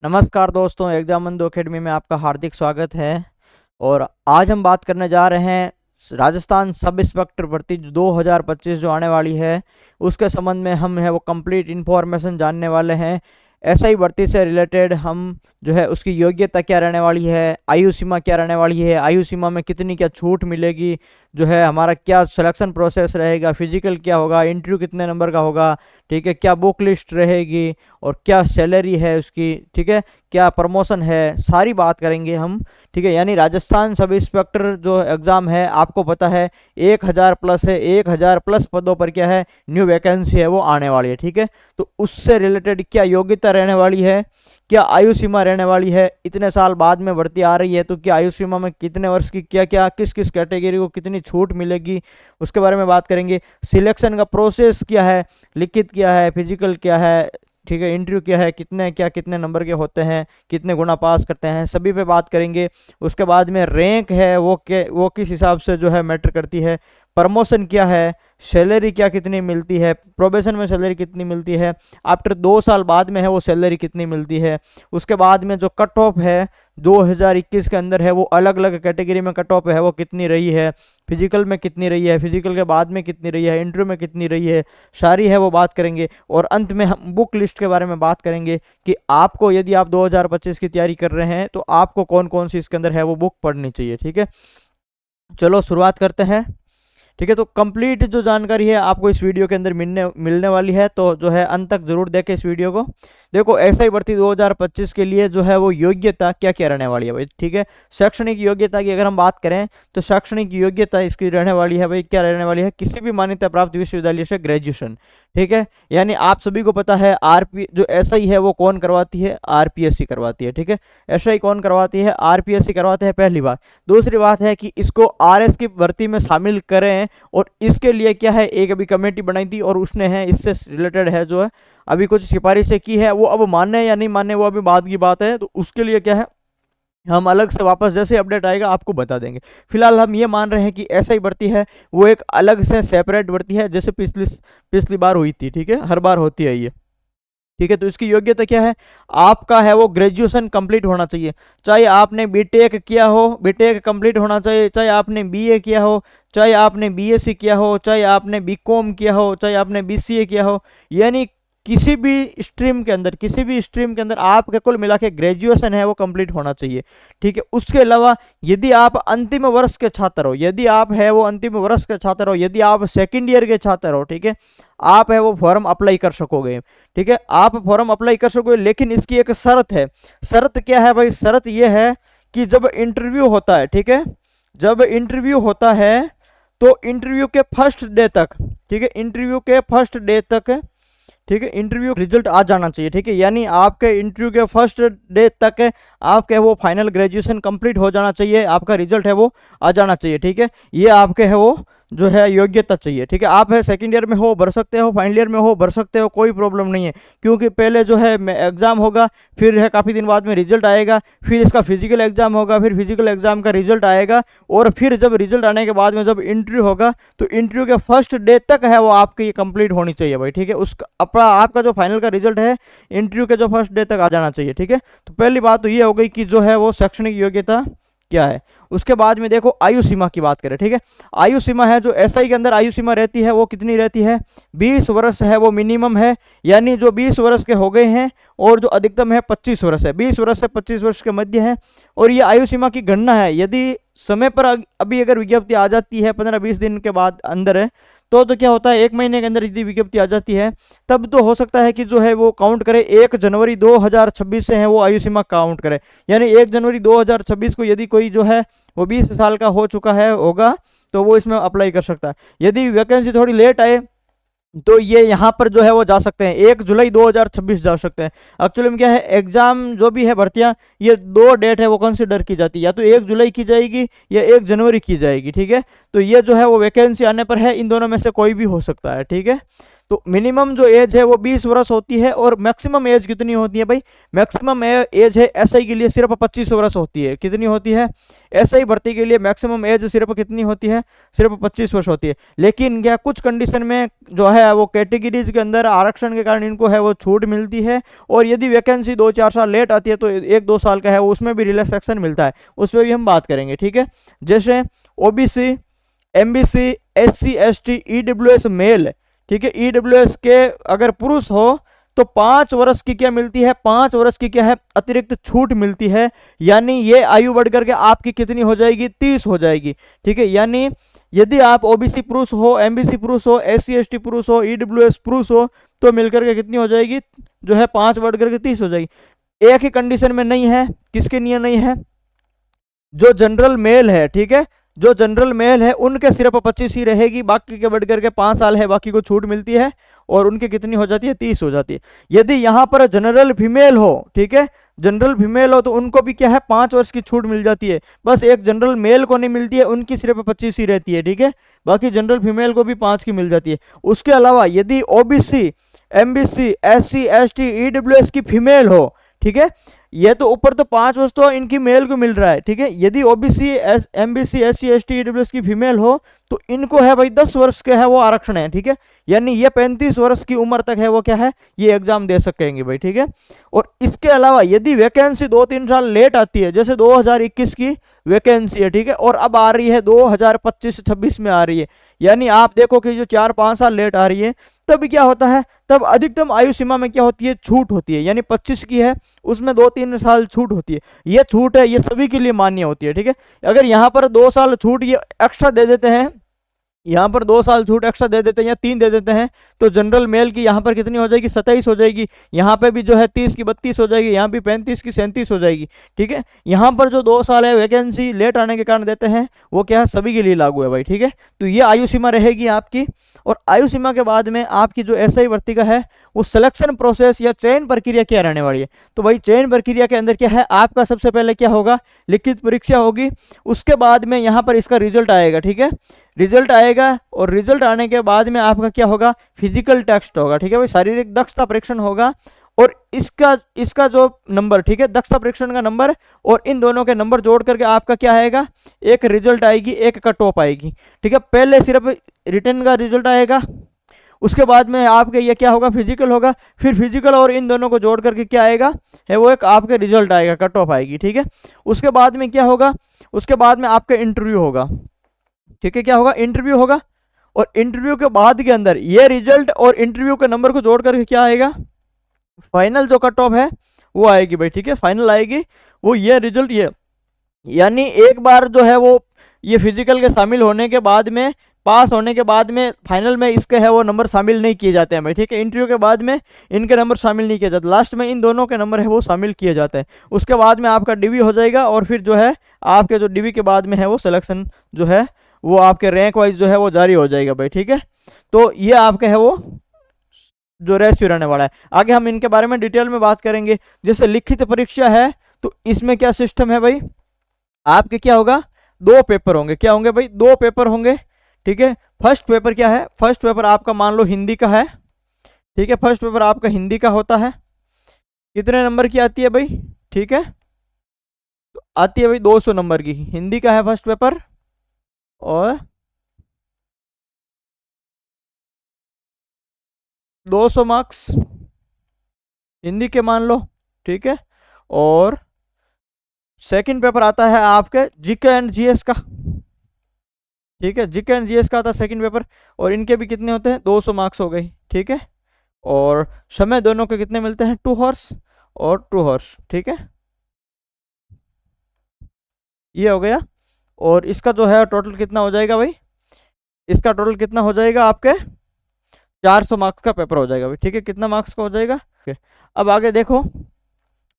नमस्कार दोस्तों, एग्जाम बंधु अकेडमी में आपका हार्दिक स्वागत है। और आज हम बात करने जा रहे हैं राजस्थान सब इंस्पेक्टर भर्ती 2025 जो आने वाली है उसके संबंध में हम है वो कंप्लीट इन्फॉर्मेशन जानने वाले हैं। एसआई भर्ती से रिलेटेड हम जो है उसकी योग्यता क्या रहने वाली है, आयु सीमा क्या रहने वाली है, आयु सीमा में कितनी क्या छूट मिलेगी, जो है हमारा क्या सिलेक्शन प्रोसेस रहेगा, फिजिकल क्या होगा, इंटरव्यू कितने नंबर का होगा, ठीक है, क्या बुक लिस्ट रहेगी और क्या सैलरी है उसकी, ठीक है, क्या प्रमोशन है, सारी बात करेंगे हम। ठीक है, यानी राजस्थान सब इंस्पेक्टर जो एग्ज़ाम है आपको पता है 1000 प्लस है, 1000 प्लस पदों पर क्या है न्यू वैकेंसी है वो आने वाली है। ठीक है, तो उससे रिलेटेड क्या योग्यता रहने वाली है, क्या आयु सीमा रहने वाली है, इतने साल बाद में भर्ती आ रही है तो क्या आयु सीमा में कितने वर्ष की क्या क्या किस किस कैटेगरी को कितनी छूट मिलेगी उसके बारे में बात करेंगे। सिलेक्शन का प्रोसेस क्या है, लिखित क्या है, फिजिकल क्या है, ठीक है, इंटरव्यू क्या है, कितने नंबर के होते हैं, कितने गुना पास करते हैं, सभी पे बात करेंगे। उसके बाद में रैंक है वो किस हिसाब से जो है मैटर करती है, प्रमोशन क्या है, सैलरी क्या कितनी मिलती है, प्रोबेशन में सैलरी कितनी मिलती है, आफ्टर 2 साल बाद में है वो सैलरी कितनी मिलती है। उसके बाद में जो कट ऑफ है 2021 के अंदर है वो अलग अलग कैटेगरी में कट ऑफ है वो कितनी रही है, फिजिकल में कितनी रही है, फिजिकल के बाद में कितनी रही है, इंटरव्यू में कितनी रही है, सारी है वो बात करेंगे। और अंत में हम बुक लिस्ट के बारे में बात करेंगे कि आपको यदि आप 2025 की तैयारी कर रहे हैं तो आपको कौन कौन सी इसके अंदर है वो बुक पढ़नी चाहिए। ठीक है, चलो शुरुआत करते हैं। ठीक है, तो कंप्लीट जो जानकारी है आपको इस वीडियो के अंदर मिलने वाली है, तो जो है अंत तक जरूर देखें इस वीडियो को। देखो, एसआई भर्ती 2025 के लिए जो है वो योग्यता क्या क्या रहने वाली है भाई। ठीक है, शैक्षणिक योग्यता की अगर हम बात करें तो शैक्षणिक योग्यता इसकी रहने वाली है भाई, क्या रहने वाली है, किसी भी मान्यता प्राप्त विश्वविद्यालय से ग्रेजुएशन। ठीक है, यानी आप सभी को पता है आरपी जो एसआई है वो कौन करवाती है, आरपीएससी करवाती है। ठीक है, एसआई कौन करवाती है, आरपीएससी करवाते हैं, पहली बात। दूसरी बात है कि इसको आरएस की भर्ती में शामिल करें और इसके लिए क्या है एक अभी कमेटी बनाई थी और उसने है इससे रिलेटेड है जो है अभी कुछ सिफारिशें की है, वो अब मानने या नहीं मानने वो अभी बाद की बात है। तो उसके लिए क्या है हम अलग से वापस जैसे अपडेट आएगा आपको बता देंगे। फिलहाल हम ये मान रहे हैं कि ऐसा ही भर्ती है वो एक अलग से सेपरेट भर्ती है जैसे पिछली बार हुई थी। ठीक है, हर बार होती है ये। ठीक है, तो इसकी योग्यता क्या है, आपका है वो ग्रेजुएशन कंप्लीट होना चाहिए, चाहे आपने बीटेक किया हो, बीटेक कंप्लीट होना चाहिए, चाहे आपने बीए किया हो, चाहे आपने बीएससी किया हो, चाहे आपने बीकॉम किया हो, चाहे आपने बीसीए किया हो, यानी किसी भी स्ट्रीम के अंदर आपके कुल मिला के ग्रेजुएशन है वो कंप्लीट होना चाहिए। ठीक है, उसके अलावा यदि आप अंतिम वर्ष के छात्र हो, यदि आप है वो अंतिम वर्ष के छात्र हो, यदि आप सेकंड ईयर के छात्र हो, ठीक है, आप है वो फॉर्म अप्लाई कर सकोगे। ठीक है, आप फॉर्म अप्लाई कर सकोगे, लेकिन इसकी एक शर्त है। शर्त क्या है भाई, शर्त यह है कि जब इंटरव्यू होता है, ठीक है, जब इंटरव्यू होता है तो इंटरव्यू के फर्स्ट डे तक, ठीक है, इंटरव्यू के फर्स्ट डे तक, ठीक है, इंटरव्यू रिजल्ट आ जाना चाहिए। ठीक है, यानी आपके इंटरव्यू के फर्स्ट डे तक आपके वो फाइनल ग्रेजुएशन कंप्लीट हो जाना चाहिए, आपका रिजल्ट है वो आ जाना चाहिए। ठीक है, ये आपके है वो जो है योग्यता चाहिए। ठीक है, आप है सेकंड ईयर में हो भर सकते हो, फाइनल ईयर में हो भर सकते हो, कोई प्रॉब्लम नहीं है, क्योंकि पहले जो है एग्जाम होगा, फिर है काफ़ी दिन बाद में रिजल्ट आएगा, फिर इसका फिजिकल एग्जाम होगा, फिर फिजिकल एग्जाम का रिजल्ट आएगा, और फिर जब रिजल्ट आने के बाद में जब इंटरव्यू होगा तो इंटरव्यू के फर्स्ट डे तक है वो आपकी ये कंप्लीट होनी चाहिए भाई। ठीक है, उसका अपना आपका जो फाइनल का रिजल्ट है इंटरव्यू के जो फर्स्ट डे तक आ जाना चाहिए। ठीक है, तो पहली बात तो ये हो गई कि जो है वो शैक्षणिक योग्यता क्या है। उसके बाद में देखो आयु सीमा की बात करें। ठीक है, आयु सीमा है जो एसआई के अंदर आयु सीमा रहती है वो कितनी रहती है, 20 वर्ष है वो मिनिमम है, यानी जो 20 वर्ष के हो गए हैं, और जो अधिकतम है 25 वर्ष है, 20 वर्ष से 25 वर्ष के मध्य है। और ये आयु सीमा की गणना है, यदि समय पर अभी अगर विज्ञप्ति आ जाती है 15-20 दिन के बाद अंदर है तो क्या होता है, 1 महीने के अंदर यदि विज्ञप्ति आ जाती है तब तो हो सकता है कि जो है वो काउंट करे 1 जनवरी 2026 से है वो आयु सीमा काउंट करे, यानी 1 जनवरी 2026 को यदि कोई जो है वो 20 साल का हो चुका है होगा तो वो इसमें अप्लाई कर सकता है। यदि वैकेंसी थोड़ी लेट आए तो ये यहाँ पर जो है वो जा सकते हैं, 1 जुलाई 2026 जा सकते हैं। एक्चुअली में क्या है, एग्जाम जो भी है भर्तियाँ ये 2 डेट है वो कंसिडर की जाती है, या तो 1 जुलाई की जाएगी या 1 जनवरी की जाएगी। ठीक है, तो ये जो है वो वैकेंसी आने पर है, इन दोनों में से कोई भी हो सकता है। ठीक है, तो मिनिमम जो एज है वो 20 वर्ष होती है, और मैक्सिमम एज कितनी होती है भाई? मैक्सिमम एज है एसआई के लिए सिर्फ 25 वर्ष होती है। कितनी होती है? एसआई भर्ती के लिए मैक्सिमम एज सिर्फ कितनी होती है? सिर्फ 25 वर्ष होती है। लेकिन क्या कुछ कंडीशन में जो है वो कैटेगरीज के अंदर आरक्षण के कारण इनको है वो छूट मिलती है, और यदि वैकेंसी 2-4 साल लेट आती है तो 1-2 साल का है उसमें भी रिलैक्सेशन मिलता है, उस पर भी हम बात करेंगे, ठीक है। जैसे OBC, MBC, SC, ST, EWS male, ठीक है, ईडब्ल्यूएस के अगर पुरुष हो तो 5 वर्ष की क्या मिलती है? 5 वर्ष की क्या है? अतिरिक्त छूट मिलती है। यानी ये आयु बढ़ करके आपकी कितनी हो जाएगी? 30 हो जाएगी, ठीक है। यानी यदि आप ओबीसी पुरुष हो, एमबीसी पुरुष हो, एससी एसटी पुरुष हो, ईडब्ल्यूएस पुरुष हो, तो मिलकर के कितनी हो जाएगी? जो है 5 बढ़ करके 30 हो जाएगी। एक ही कंडीशन में नहीं है, किसके लिए नहीं है? जो जनरल मेल है, ठीक है, जो जनरल मेल है उनके सिर्फ 25 ही रहेगी, बाकी के बढ़ करके 5 साल है, बाकी को छूट मिलती है, और उनकी कितनी हो जाती है? 30 हो जाती है। यदि यहाँ पर जनरल फीमेल हो, ठीक है, जनरल फीमेल हो तो उनको भी क्या है? 5 वर्ष की छूट मिल जाती है। बस एक जनरल मेल को नहीं मिलती है, उनकी सिर्फ 25 ही रहती है, ठीक है, बाकी जनरल फीमेल को भी 5 की मिल जाती है। उसके अलावा यदि OBC, MBC, SC, ST, EWS की फीमेल हो, ठीक है, ये तो ऊपर तो 5 वर्ष तो इनकी मेल को मिल रहा है, ठीक है। यदि OBC, MBC, SC, ST, EWS की फीमेल हो तो इनको है भाई 10 वर्ष के है वो आरक्षण है, ठीक है। यानी ये 35 वर्ष की उम्र तक है वो क्या है? ये एग्जाम दे सकेंगे भाई, ठीक है। और इसके अलावा यदि वैकेंसी 2-3 साल लेट आती है, जैसे 2021 की वैकेंसी है, ठीक है, और अब आ रही है 2025-26 में आ रही है, यानी आप देखो कि जो 4-5 साल लेट आ रही है, तब क्या होता है? तब अधिकतम आयु सीमा में क्या होती है? छूट होती है। यानी 25 की है उसमें 2-3 साल छूट होती है। ये छूट है, ये सभी के लिए मान्य होती है, ठीक है। अगर यहाँ पर 2 साल छूट ये एक्स्ट्रा दे देते हैं, यहाँ पर 2 साल छूट एक्स्ट्रा दे देते हैं या 3 दे देते हैं, तो जनरल मेल की यहाँ पर कितनी हो जाएगी? 27 हो जाएगी। यहाँ पे भी जो है 30 की 32 हो जाएगी, यहाँ भी 35 की 37 हो जाएगी, ठीक है। यहाँ पर जो 2 साल है वैकेंसी लेट आने के कारण देते हैं, वो क्या है? सभी के लिए लागू है भाई, ठीक है। तो ये आयु सीमा रहेगी आपकी। और आयु सीमा के बाद में आपकी जो एसआई भर्ती का है वो सिलेक्शन प्रोसेस या चयन प्रक्रिया क्या रहने वाली है? तो भाई चयन प्रक्रिया के अंदर क्या है? आपका सबसे पहले क्या होगा? लिखित परीक्षा होगी, उसके बाद में यहाँ पर इसका रिजल्ट आएगा, ठीक है, रिजल्ट आएगा, और रिजल्ट आने के बाद में आपका क्या होगा? फिजिकल टेस्ट होगा, ठीक है भाई, शारीरिक दक्षता परीक्षण होगा, और इसका जो नंबर, ठीक है, दक्षता परीक्षण का नंबर और इन दोनों के नंबर जोड़ करके आपका क्या आएगा? एक रिजल्ट आएगी, एक कट ऑफ आएगी, ठीक है। पहले सिर्फ रिटन का रिजल्ट आएगा, उसके बाद में आपके ये क्या होगा? फिजिकल होगा, फिर फिजिकल और इन दोनों को जोड़ करके क्या आएगा? है वो एक आपके रिजल्ट आएगा, कट ऑफ आएगी, ठीक है। उसके बाद में क्या होगा? उसके बाद में आपका इंटरव्यू होगा, ठीक है, क्या होगा? इंटरव्यू होगा, और इंटरव्यू के बाद के अंदर ये रिजल्ट और इंटरव्यू के नंबर को जोड़ करके क्या आएगा? फाइनल जो कट ऑफ है वो आएगी भाई, ठीक है, फाइनल आएगी वो ये रिजल्ट ये। यानी एक बार जो है वो ये फिजिकल के शामिल होने के बाद में, पास होने के बाद में फाइनल में इसके है वो नंबर शामिल नहीं किए जाते हैं भाई, ठीक है। इंटरव्यू के बाद में इनके नंबर शामिल नहीं किए जाते, लास्ट में इन दोनों के नंबर है वो शामिल किए जाते हैं। उसके बाद में आपका डीवी हो जाएगा, और फिर जो है आपके जो डीवी के बाद में है वो सिलेक्शन जो है वो आपके रैंक वाइज जो है वो जारी हो जाएगा भाई, ठीक है। तो ये आपके है वो जो रेशियो रहने वाला है। आगे हम इनके बारे में डिटेल में बात करेंगे। जैसे लिखित परीक्षा है तो इसमें क्या सिस्टम है भाई? आपके क्या होगा? 2 पेपर होंगे। क्या होंगे भाई? 2 पेपर होंगे, ठीक है। फर्स्ट पेपर क्या है? फर्स्ट पेपर आपका मान लो हिंदी का है, ठीक है, फर्स्ट पेपर आपका हिंदी का होता है। कितने नंबर की आती है भाई? ठीक है, तो आती है भाई 200 नंबर की हिंदी का है फर्स्ट पेपर, और 200 मार्क्स हिंदी के मान लो, ठीक है। और सेकंड पेपर आता है आपके जीके एंड जीएस का, ठीक है, जीके एंड जीएस का आता है सेकंड पेपर, और इनके भी कितने होते हैं? 200 मार्क्स हो गई, ठीक है। और समय दोनों के कितने मिलते हैं? 2 हॉर्स और 2 हॉर्स, ठीक है, ये हो गया। और इसका जो है टोटल कितना हो जाएगा भाई? इसका टोटल कितना हो जाएगा? आपके 400 मार्क्स का पेपर हो जाएगा भाई, ठीक है। कितना मार्क्स का हो जाएगा? अब आगे देखो,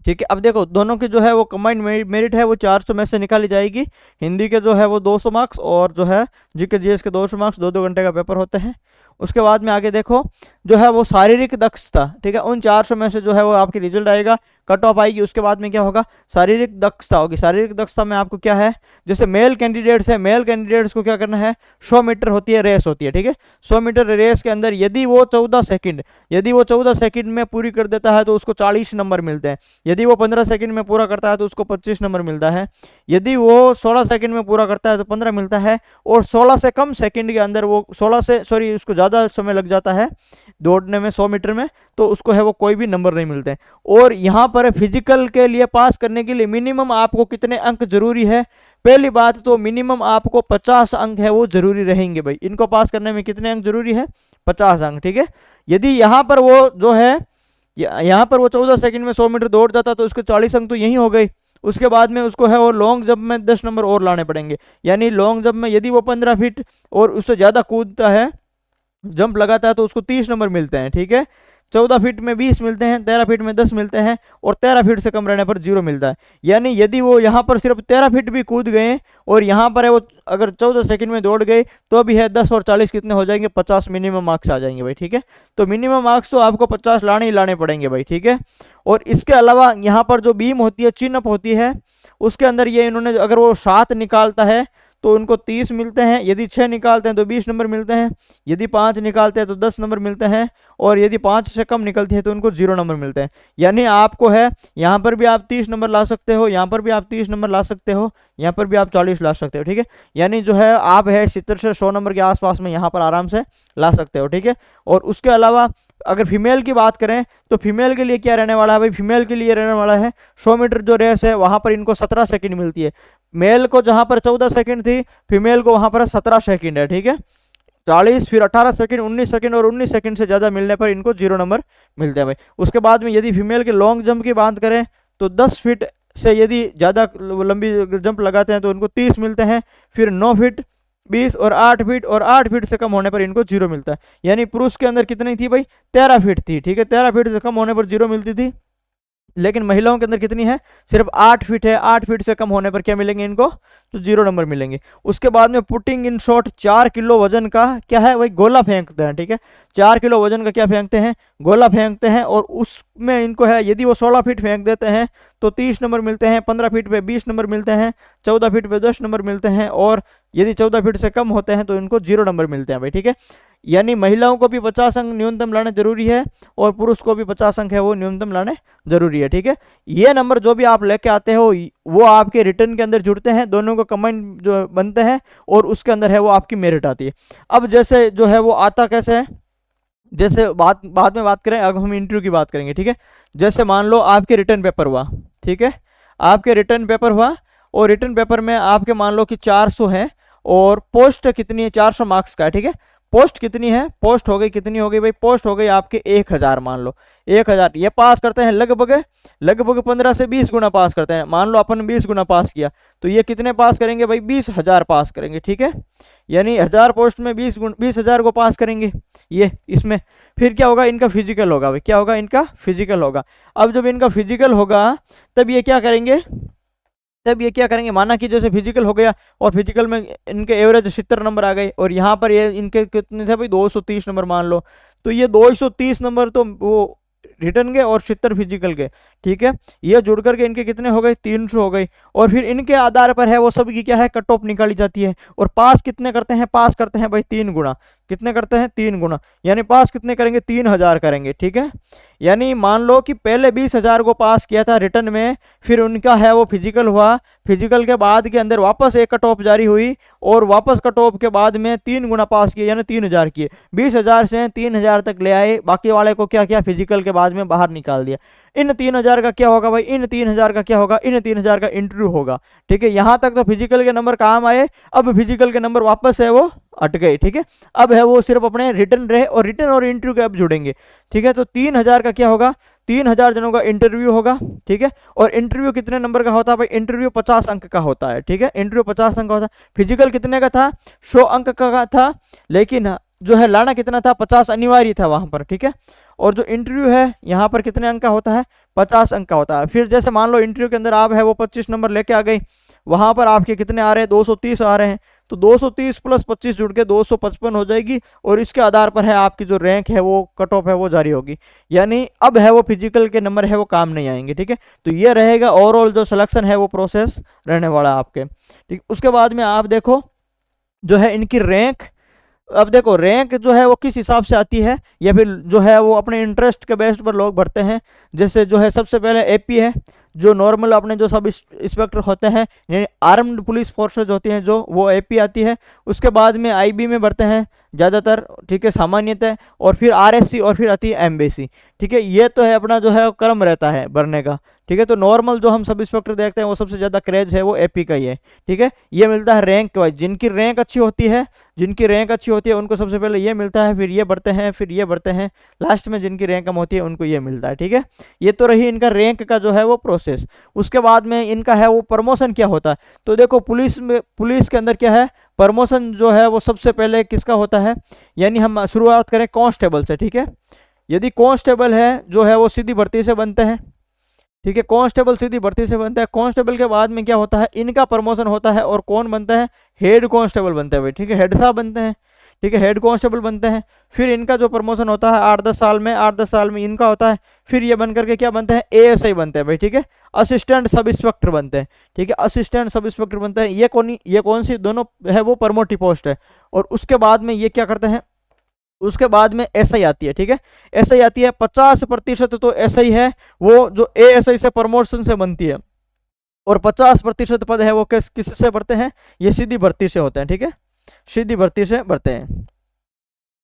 ठीक है। अब देखो दोनों की जो है वो कंबाइंड मेरिट है वो 400 में से निकाली जाएगी। हिंदी के जो है वो 200 मार्क्स, और जो है जीके जीएस के 200 मार्क्स, 2-2 घंटे का पेपर होते हैं। उसके बाद में आगे देखो जो है वो शारीरिक दक्षता, ठीक है, उन 400 में से जो है वो आपकी रिजल्ट आएगा। कट ऑफ आएगी, उसके बाद में क्या होगा, शारीरिक दक्षता होगी। शारीरिक दक्षता में आपको क्या है, जैसे मेल कैंडिडेट्स है, मेल कैंडिडेट्स को क्या करना है, 100 मीटर होती है, रेस होती है, ठीक है। 100 मीटर रेस के अंदर यदि वो 14 सेकंड में पूरी कर देता है तो उसको 40 नंबर मिलते हैं। यदि वो 15 सेकंड में पूरा करता है तो उसको 25 नंबर मिलता है। यदि वो 16 सेकंड में पूरा करता है तो 15 मिलता है। और 16 से कम सेकंड के अंदर वो उसको ज़्यादा समय लग जाता है दौड़ने में 100 मीटर में, तो उसको है वो कोई भी नंबर नहीं मिलते। और यहाँ पर फिजिकल के लिए पास करने के लिए मिनिमम आपको कितने अंक जरूरी है। पहली बात तो मिनिमम आपको 50 अंक है वो जरूरी रहेंगे भाई। इनको पास करने में कितने अंक जरूरी है, 50 अंक, ठीक है। यदि यहाँ पर वो जो है, यहाँ पर वो 14 सेकंड में 100 मीटर दौड़ जाता तो उसके 40 अंक तो यही हो गई। उसके बाद में उसको है वो लॉन्ग जंप में 10 नंबर और लाने पड़ेंगे। यानी लॉन्ग जंप में यदि वो 15 फीट और उससे ज़्यादा कूदता है, जंप लगाता है, तो उसको 30 नंबर मिलते हैं, ठीक है। 14 फीट में 20 मिलते हैं, 13 फीट में 10 मिलते हैं, और 13 फीट से कम रहने पर 0 मिलता है। यानी यदि वो यहाँ पर सिर्फ 13 फीट भी कूद गए और यहाँ पर है वो अगर 14 सेकंड में दौड़ गए तो भी है 10 और 40 कितने हो जाएंगे, 50 मिनिमम मार्क्स आ जाएंगे भाई, ठीक है। तो मिनिमम मार्क्स तो आपको 50 लाने ही लाने पड़ेंगे भाई, ठीक है। और इसके अलावा यहाँ पर जो बीम होती है, चिन अप होती है, उसके अंदर ये इन्होंने अगर वो 7 निकालता है तो उनको 30 मिलते हैं। यदि 6 निकालते हैं तो 20 नंबर मिलते हैं। यदि 5 निकालते हैं तो 10 नंबर मिलते हैं। और यदि 5 से कम निकलती है तो उनको 0 नंबर मिलते हैं। यानी आपको है यहाँ पर भी आप 30 नंबर ला सकते हो, यहाँ पर भी आप 30 नंबर ला सकते हो, यहाँ पर भी आप 40 ला सकते हो, ठीक है। यानी जो है आप है 70 से 100 नंबर के आसपास में यहाँ पर आराम से ला सकते हो, ठीक है। और उसके अलावा अगर फीमेल की बात करें तो फीमेल के लिए क्या रहने वाला है भाई, फीमेल के लिए रहने वाला है 100 मीटर जो रेस है वहां पर इनको 17 सेकंड मिलती है। मेल को जहां पर 14 सेकंड थी, फीमेल को वहां पर 17 सेकंड है, ठीक है। 40 फिर 18 सेकंड, 19 सेकंड, और 19 सेकंड से ज़्यादा मिलने पर इनको 0 नंबर मिलते हैं भाई। उसके बाद में यदि फीमेल के लॉन्ग जंप की बात करें तो 10 फीट से यदि ज़्यादा लंबी जंप लगाते हैं तो इनको 30 मिलते हैं। फिर 9 फीट, 20 और 8 फीट, और 8 फीट से कम होने पर इनको 0 मिलता है। यानी पुरुष के अंदर कितनी थी भाई, 13 फीट थी, ठीक है। 13 फीट से कम होने पर 0 मिलती थी। लेकिन महिलाओं के अंदर कितनी है, सिर्फ 8 फीट है। 8 फीट से कम होने पर क्या मिलेंगे इनको, तो 0 नंबर मिलेंगे। उसके बाद में पुटिंग इन शॉट 4 किलो वजन का क्या है भाई, गोला फेंकते हैं, ठीक है। 4 किलो वजन का क्या फेंकते हैं, गोला फेंकते हैं। और उसमें इनको है यदि वो 16 फीट फेंक देते हैं तो 30 नंबर मिलते हैं। 15 फीट पे 20 नंबर मिलते हैं। 14 फीट पे 10 नंबर मिलते हैं। और यदि 14 फीट से कम होते हैं तो इनको 0 नंबर मिलते हैं भाई, ठीक है। यानी महिलाओं को भी 50 अंक न्यूनतम लाने जरूरी है और पुरुष को भी 50 अंक है वो न्यूनतम लाने जरूरी है, ठीक है। ये नंबर जो भी आप लेके आते हो वो आपके रिटर्न के अंदर जुड़ते हैं, दोनों को कमेंट जो बनते हैं और उसके अंदर है वो आपकी मेरिट आती है। अब जैसे जो है वो आता कैसे है, जैसे बाद में बात करें, अब हम इंटरव्यू की बात करेंगे, ठीक है। जैसे मान लो आपके रिटर्न पेपर हुआ, ठीक है। आपके रिटर्न पेपर हुआ और रिटर्न पेपर में आपके मान लो कि 400 है और पोस्ट कितनी है, 400 मार्क्स का है, ठीक है। पोस्ट कितनी है, पोस्ट हो गई, कितनी हो गई भाई, पोस्ट हो गई आपके 1000। मान लो 1000, ये पास करते हैं लगभग 15 से 20 गुना पास करते हैं। मान लो अपन 20 गुना पास किया तो ये कितने पास करेंगे भाई, 20,000 पास करेंगे, ठीक है। यानी 1000 पोस्ट में 20,000 को पास करेंगे ये इसमें। फिर क्या होगा, इनका फिजिकल होगा भाई, क्या होगा, इनका फिजिकल होगा। अब जब इनका फिजिकल होगा तब ये क्या करेंगे, माना कि जैसे फिजिकल हो गया और फिजिकल में इनके एवरेज 70 नंबर आ गए और यहाँ पर ये इनके कितने थे भाई, 230 नंबर मान लो। तो ये 230 नंबर तो वो रिटर्न के और 70 फिजिकल के, ठीक है। ये जुड़ करके इनके कितने हो गए, 300 हो गई। और फिर इनके आधार पर है वो सब की क्या है, कट ऑफ निकाली जाती है। और पास कितने करते हैं, पास करते हैं भाई 3 गुना। कितने करते हैं, 3 गुना। यानी पास कितने करेंगे, 3000 करेंगे, ठीक है। यानी मान लो कि पहले 20,000 को पास किया था रिटर्न में, फिर उनका है वो फिजिकल हुआ, फिजिकल के बाद के अंदर वापस एक कट ऑफ जारी हुई और वापस कट ऑफ के बाद में 3 गुना पास किए, यानी 3000 किए। 20,000 से 3000 तक ले आए, बाकी वाले को क्या किया, फिजिकल के बाद में बाहर निकाल दिया। इन 3000 का क्या होगा भाई, इन 3000 का क्या होगा, इन 3000 का इंटरव्यू होगा, ठीक है। यहां तक तो फिजिकल के नंबर काम आए, अब फिजिकल के नंबर वापस है वो हट गए, ठीक है। अब है वो सिर्फ अपने रिटर्न रहे और रिटर्न और इंटरव्यू के अब जुड़ेंगे, ठीक है। तो 3000 का क्या होगा, 3000 जनों का इंटरव्यू होगा, ठीक है। और इंटरव्यू कितने नंबर का होता है भाई, इंटरव्यू 50 अंक का होता है, ठीक है। इंटरव्यू 50 अंक का होता है। फिजिकल कितने का था, 100 अंक का था, लेकिन जो है लाना कितना था, 50 अनिवार्य था वहां पर, ठीक है। और जो इंटरव्यू है यहाँ पर कितने अंक का होता है, 50 अंक का होता है। फिर जैसे मान लो इंटरव्यू के अंदर आप है वो 25 नंबर लेके आ गए, वहां पर आपके कितने आ रहे हैं, 230 आ रहे हैं। तो 230 प्लस 25 जुड़ के 255 हो जाएगी, और इसके आधार पर है आपकी जो रैंक है वो कट ऑफ है वो जारी होगी। यानी अब है वो फिजिकल के नंबर है वो काम नहीं आएंगे, ठीक है। तो ये रहेगा ओवरऑल जो सिलेक्शन है वो प्रोसेस रहने वाला आपके, ठीक। उसके बाद में आप देखो जो है इनकी रैंक, अब देखो रैंक जो है वो किस हिसाब से आती है, या फिर जो है वो अपने इंटरेस्ट के बेस पर लोग भरते हैं। जैसे जो है सबसे पहले एपी है, जो नॉर्मल अपने जो सब इंस्पेक्टर होते हैं यानी आर्म्ड पुलिस फोर्सेज होती हैं जो, वो एपी आती है। उसके बाद में आईबी में भरते हैं ज़्यादातर, ठीक है, सामान्यतः, और फिर आरएससी, और फिर आती है एमबीसी, ठीक है। ये तो है अपना जो है क्रम रहता है भरने का, ठीक है। तो नॉर्मल जो हम सब इंस्पेक्टर देखते हैं वो सबसे ज़्यादा क्रेज है वो एपी का ही है, ठीक है। ये मिलता है रैंक वाइज, जिनकी रैंक अच्छी होती है, जिनकी रैंक अच्छी होती है उनको सबसे पहले ये मिलता है, फिर ये बढ़ते हैं, फिर ये बढ़ते हैं, लास्ट में जिनकी रैंक कम होती है उनको ये मिलता है, ठीक है। ये तो रही इनका रैंक का जो है वो प्रोसेस। उसके बाद में इनका है वो प्रमोशन क्या होता है। तो देखो पुलिस में, पुलिस के अंदर क्या है, प्रमोशन जो है वो सबसे पहले किसका होता है, यानी हम शुरुआत करें कांस्टेबल से, ठीक है। यदि कांस्टेबल है जो है वो सीधी भर्ती से बनते हैं, ठीक है। कांस्टेबल सीधी भर्ती से बनता है। कांस्टेबल के बाद में क्या होता है, इनका प्रमोशन होता है, और कौन बनता है, हेड कांस्टेबल बनते हैं भाई, ठीक है। हेड साहब बनते हैं, ठीक है, हेड कांस्टेबल बनते हैं। फिर इनका जो प्रमोशन होता है 8-10 साल में, 8-10 साल में इनका होता है। फिर ये बन करके क्या बनते हैं, एएसआई बनते हैं भाई, ठीक है। असिस्टेंट सब इंस्पेक्टर बनते हैं, ठीक है, असिस्टेंट सब इंस्पेक्टर बनते हैं। ये कौन सी दोनों है वो प्रमोटी पोस्ट है। और उसके बाद में ये क्या करते हैं, उसके बाद में एसआई आती है, ठीक है। एसआई आती है, 50% तो एसआई है वो जो एएसआई से प्रमोशन से बनती है, और 50% पद है वो किससे भरते हैं, ये सीधी भर्ती से होते हैं, ठीक है, सीधी भर्ती से भरते हैं।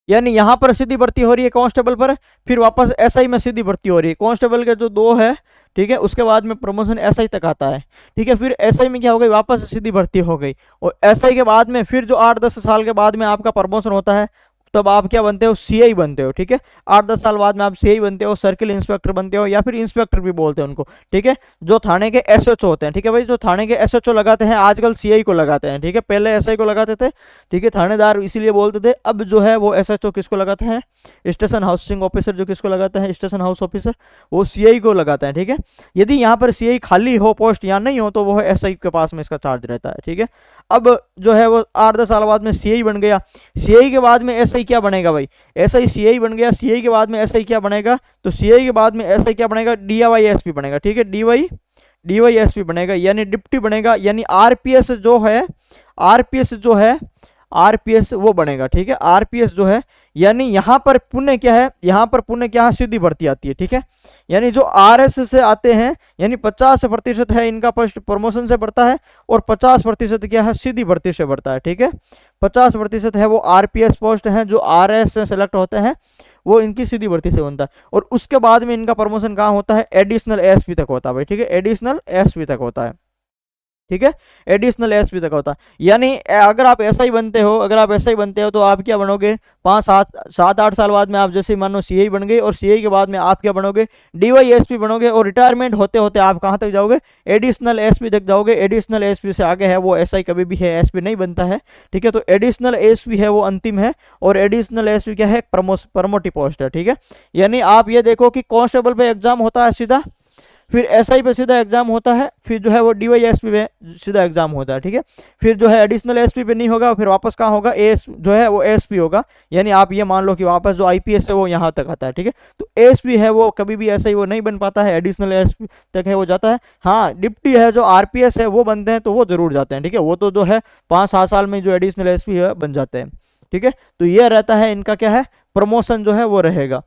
यानी यहाँ पर सीधी भर्ती हो रही है कांस्टेबल पर, फिर वापस एसआई में सीधी भर्ती हो रही है। कांस्टेबल के जो 2 है, ठीक है, उसके बाद में प्रमोशन एसआई तक आता है, ठीक है। फिर एसआई में क्या हो गई, वापस सीधी भर्ती हो गई, और एसआई के बाद में फिर जो 8-10 साल के बाद में आपका प्रमोशन होता है, तब आप क्या बनते हो, सीआई बनते हो, ठीक है। 8-10 साल बाद में आप सीआई बनते हो, सर्किल इंस्पेक्टर बनते हो, या फिर इंस्पेक्टर भी बोलते हैं उनको, ठीक है। जो थाने के एसएचओ होते हैं, ठीक है भाई, जो थाने के एसएचओ लगाते हैं आजकल सीआई को लगाते हैं, ठीक है। पहले एसआई को लगाते थे, ठीक है, थानेदार इसीलिए बोलते थे। अब जो है वो एसएचओ किसको लगाते हैं, स्टेशन हाउसिंग ऑफिसर जो किसको लगाते हैं, स्टेशन हाउस ऑफिसर, वो सीआई को लगाते हैं, ठीक है। यदि यहाँ पर सीआई खाली हो, पोस्ट यहाँ नहीं हो, तो वो एसआई के पास में इसका चार्ज रहता है, ठीक है। अब जो है वो 8-10 साल बाद में सीआई बन गया। सीआई के बाद में एसआई क्या बनेगा भाई, एसआई सीआई बन गया। सीआई के बाद में एसआई क्या बनेगा, तो सीआई के बाद में एसआई क्या बनेगा, डीवाईएसपी बनेगा, ठीक है। डीवाईएसपी बनेगा, यानी डिप्टी बनेगा, यानी आरपीएस जो है, आरपीएस जो है, आरपीएस वो बनेगा, ठीक है। आरपीएस जो है, यानी यहाँ पर पुण्य क्या है, यहाँ पर पुण्य क्या है, सीधी भर्ती आती है, ठीक है। यानी जो आरएस से आते हैं, यानी 50% है इनका फर्स्ट प्रमोशन से बढ़ता है, और 50% क्या है, सीधी भर्ती से बढ़ता है, ठीक है। 50% है वो आरपीएस पोस्ट है, जो आरएस से सेलेक्ट होते हैं, वो इनकी सीधी भर्ती से बनता है। और उसके बाद में इनका प्रमोशन कहाँ होता है, एडिशनल एसपी तक होता है भाई, ठीक है, एडिशनल एसपी तक होता है, ठीक है, एडिशनल एसपी तक होता है। यानी अगर आप एसआई बनते हो, अगर आप एसआई बनते हो तो आप क्या बनोगे, 5-7-8 साल बाद में आप जैसे मानो सीआई बन गए, और सीआई के बाद में आप क्या बनोगे, डीवाईएसपी बनोगे, और रिटायरमेंट होते होते आप कहाँ तक जाओगे, एडिशनल एसपी तक जाओगे। एडिशनल एसपी से आगे है वो एसआई कभी भी है एसपी नहीं बनता है, ठीक है। तो एडिशनल एसपी है वो अंतिम है, और एडिशनल एसपी क्या है, प्रमोटी पोस्ट है, ठीक है। यानी आप ये देखो कि कांस्टेबल पे एग्जाम होता है सीधा, फिर एसआई पे सीधा एग्जाम होता है, फिर जो है वो डीवाईएसपी पे सीधा एग्जाम होता है, ठीक है। फिर जो है एडिशनल एसपी पे नहीं होगा, फिर वापस कहाँ होगा, एएस जो है वो एएसपी होगा। यानी आप ये मान लो कि वापस जो आईपीएस है वो यहाँ तक आता है, ठीक है। तो एएसपी है वो कभी भी ऐसा ही वो नहीं बन पाता है, एडिशनल एएसपी तक है वो जाता है। हाँ, डिप्टी है जो आरपीएस है वो बनते हैं तो वो जरूर जाते हैं, ठीक है। वो तो जो है 5-7 साल में जो एडिशनल एसपी है बन जाते हैं, ठीक है। तो ये रहता है इनका क्या है, प्रमोशन जो है वो रहेगा।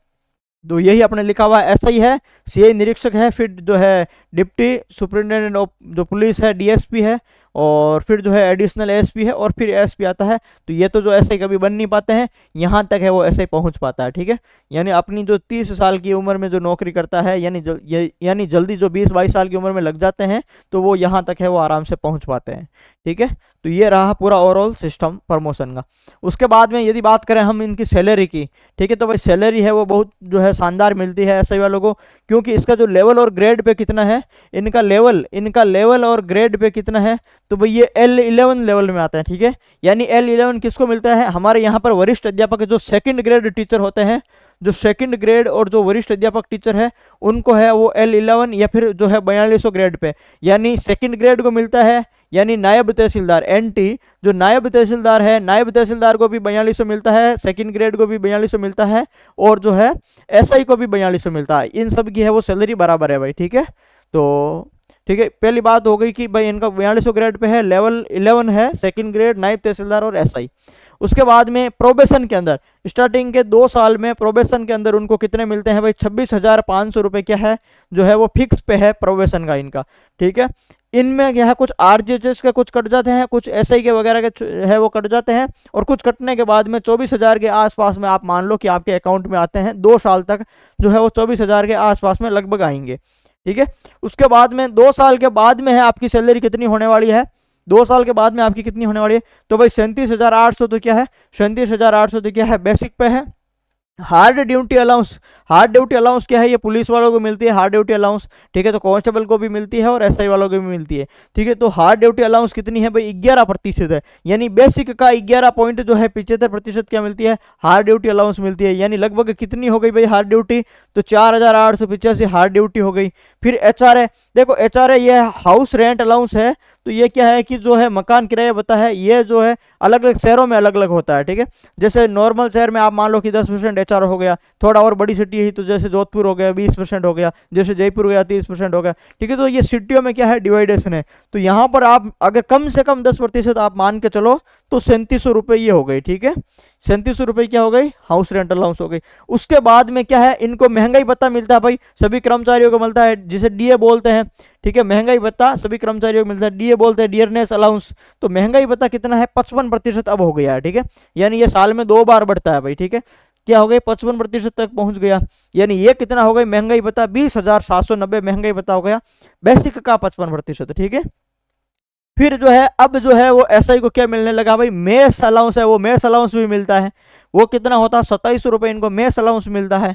तो यही अपने लिखा हुआ ऐसा ही है, सीआई निरीक्षक है, फिर जो है डिप्टी सुपरिटेंडेंट ऑफ जो पुलिस है डीएसपी है, और फिर जो है एडिशनल एसपी है, और फिर एसपी आता है। तो ये तो जो ऐसे कभी बन नहीं पाते हैं, यहाँ तक है वो ऐसे पहुँच पाता है, ठीक है। यानी अपनी जो 30 साल की उम्र में जो नौकरी करता है, यानी जल्दी जो 20-22 साल की उम्र में लग जाते हैं, तो वो यहाँ तक है वो आराम से पहुँच पाते हैं, ठीक है। तो ये रहा पूरा ओवरऑल सिस्टम प्रमोशन का। उसके बाद में यदि बात करें हम इनकी सैलरी की, ठीक है, तो भाई सैलरी है वो बहुत जो है शानदार मिलती है एसआई वालों को, क्योंकि इसका जो लेवल और ग्रेड पे कितना है, इनका लेवल और ग्रेड पे कितना है, तो भाई ये L11 लेवल में आता है, ठीक है। यानी L11 किसको मिलता है, हमारे यहाँ पर वरिष्ठ अध्यापक जो सेकंड ग्रेड टीचर होते हैं, जो सेकंड ग्रेड और जो वरिष्ठ अध्यापक टीचर है उनको है वो L11 या फिर जो है 4200 ग्रेड पे, यानी सेकंड ग्रेड को मिलता है यानी नायब तहसीलदार NT, जो नायब तहसीलदार है, नायब तहसीलदार को भी 4200 मिलता है, सेकंड ग्रेड को भी 4200 मिलता है, और जो है SI को भी 4200 मिलता है। इन सब की है वो सैलरी बराबर है भाई, ठीक है। तो ठीक है, पहली बात हो गई कि भाई इनका 4200 ग्रेड पे है, लेवल 11 है, सेकंड ग्रेड, नायब तहसीलदार और SI। उसके बाद में प्रोबेशन के अंदर स्टार्टिंग के 2 साल में प्रोबेशन के अंदर उनको कितने मिलते हैं भाई, 26,500 रुपये क्या है जो है वो फिक्स पे है प्रोबेशन का इनका, ठीक है। इनमें क्या है कुछ RGHS के कुछ कट जाते हैं, कुछ SI के वगैरह के है वो कट जाते हैं, और कुछ कटने के बाद में 24,000 के आसपास में आप मान लो कि आपके अकाउंट में आते हैं। 2 साल तक जो है वो 24,000 के आसपास में लगभग आएंगे, ठीक है। उसके बाद में 2 साल के बाद में है आपकी सैलरी कितनी होने वाली है, 2 साल के बाद में आपकी कितनी होने वाली है, तो भाई 37,800 तो क्या है, 37,800 तो क्या है बेसिक पे है। Hard duty allowance, hard duty allowance क्या है, ये पुलिस वालों को मिलती है हार्ड ड्यूटी अलाउंस, ठीक है। तो कांस्टेबल को भी मिलती है और SI वालों को भी मिलती है, ठीक है। तो हार्ड ड्यूटी अलाउंस कितनी है भाई, 11% है, यानी बेसिक का 11 पॉइंट जो है 75% क्या मिलती है, हार्ड ड्यूटी अलाउंस मिलती है। यानी लगभग कितनी हो गई भाई हार्ड ड्यूटी, तो 4,885 हार्ड ड्यूटी हो गई। फिर HRA, देखो HRA ये हाउस रेंट अलाउंस है, तो ये क्या है कि जो है मकान किराया बता है, ये जो है अलग अलग शहरों में अलग अलग होता है, ठीक है। जैसे नॉर्मल शहर में आप मान लो कि 10% HRA हो गया, थोड़ा और बड़ी सिटी है तो जैसे जोधपुर हो गया 20% हो गया, जैसे जयपुर हो गया 30% हो गया, ठीक है। तो ये सिटियों में क्या है डिवाइडेशन है। तो यहाँ पर आप अगर कम से कम 10% आप मान के चलो तो 3700 रुपये ये हो गई, ठीक है। 3700 रुपये क्या हो गई, हाउस रेंट अलाउंस हो गई। उसके बाद में क्या है, इनको महंगाई भत्ता मिलता है भाई, सभी कर्मचारियों को मिलता है, जिसे DA बोलते हैं, ठीक है। महंगाई भत्ता सभी कर्मचारियों को मिलता है, DA बोलते हैं डियरनेस अलाउंस। तो महंगाई भत्ता कितना है, 55% अब हो गया है, ठीक है। यानी ये साल में 2 बार बढ़ता है भाई, ठीक है। क्या हो गई, 55% तक पहुंच गया। यानी ये कितना हो गई महंगाई भत्ता, 20,790 महंगाई भत्ता हो गया, बेसिक का 55%, ठीक है। फिर जो है अब जो है वो SI को क्या मिलने लगा भाई, मेस अलाउंस है, वो मेस अलाउंस भी मिलता है। वो कितना होता है, 2700 रुपये इनको मेस अलाउंस मिलता है।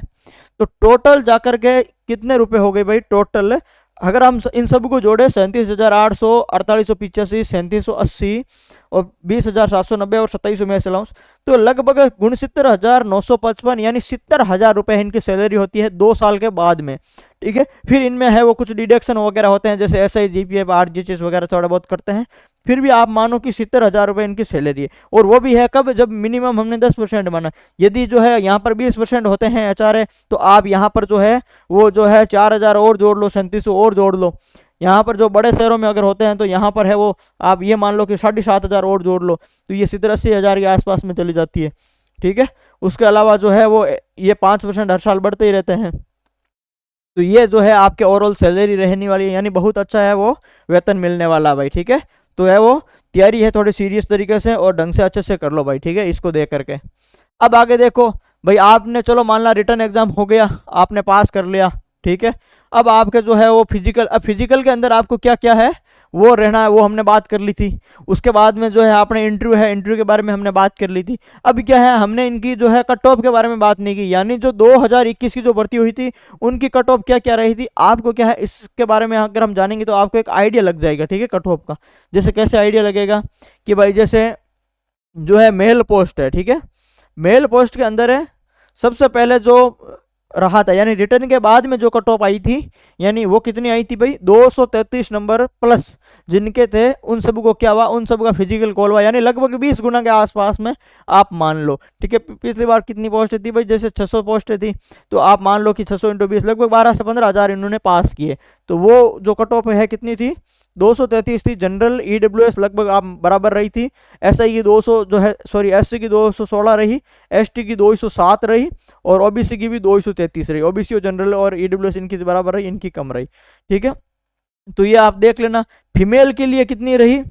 तो टोटल जाकर के कितने रुपए हो गए भाई, टोटल अगर हम इन सब को जोड़े 37,800, 4885, 3780 और 20,790 और 2700 मेस अलाउंस, तो लगभग 69,955 यानी 70,000 रुपये इनकी सैलरी होती है 2 साल के बाद में, ठीक है। फिर इनमें है वो कुछ डिडक्शन वगैरह होते हैं, जैसे SI GPF RGHS वगैरह थोड़ा बहुत करते हैं। फिर भी आप मानो कि 70,000 रुपये इनकी सैलरी है, और वो भी है कब, जब मिनिमम हमने 10% माना। यदि जो है यहाँ पर 20% होते हैं HRA, तो आप यहाँ पर जो है वो जो है 4,000 और जोड़ लो, 3700 और जोड़ लो। यहाँ पर जो बड़े शहरों में अगर होते हैं तो यहाँ पर है वो आप ये मान लो कि 7,500 और जोड़ लो, तो ये 70-80,000 के आसपास में चली जाती है, ठीक है। उसके अलावा जो है वो ये 5% हर साल बढ़ते ही रहते हैं। तो ये जो है आपके ओवरऑल सैलरी रहने वाली है, यानी बहुत अच्छा है वो वेतन मिलने वाला भाई, ठीक है। तो है वो तैयारी है थोड़ी सीरियस तरीके से और ढंग से अच्छे से कर लो भाई, ठीक है, इसको देख करके। अब आगे देखो भाई, आपने चलो मान ला रिटर्न एग्जाम हो गया, आपने पास कर लिया, ठीक है। अब आपके जो है वो फिजिकल, अब फिजिकल के अंदर आपको क्या क्या है वो रहना है, वो हमने बात कर ली थी। उसके बाद में जो है आपने इंटरव्यू है, इंटरव्यू के बारे में हमने बात कर ली थी। अब क्या है, हमने इनकी जो है कट ऑफ के बारे में बात नहीं की, यानी जो 2021 की जो भर्ती हुई थी उनकी कट ऑफ क्या क्या रही थी। आपको क्या है इसके बारे में अगर हम जानेंगे तो आपको एक आइडिया लग जाएगा, ठीक है, कट ऑफ का। जैसे कैसे आइडिया लगेगा कि भाई जैसे जो है मेल पोस्ट है, ठीक है, मेल पोस्ट के अंदर है सबसे पहले जो रहा था, यानी रिटर्न के बाद में जो कट ऑफ आई थी, यानी वो कितनी आई थी भाई, 233 नंबर प्लस जिनके थे उन सब को क्या हुआ, उन सब का फिजिकल कॉल हुआ, यानी लगभग 20 गुना के आसपास में आप मान लो, ठीक है। पिछली बार कितनी पोस्ट थी भाई, जैसे 600 पोस्ट थी, तो आप मान लो कि 600 × 20 लगभग 12 से 15,000 इन्होंने पास किए। तो वो जो कट ऑफ है कितनी थी, 233 थी। जनरल EWS लगभग आप बराबर रही थी। SI की 200 जो है सॉरी SC की 216 रही, ST की 207 रही और OBC की भी 233 रही। OBC और जनरल और EWS इनकी बराबर रही, इनकी कम रही, ठीक है। तो ये आप देख लेना। फीमेल के लिए कितनी रही,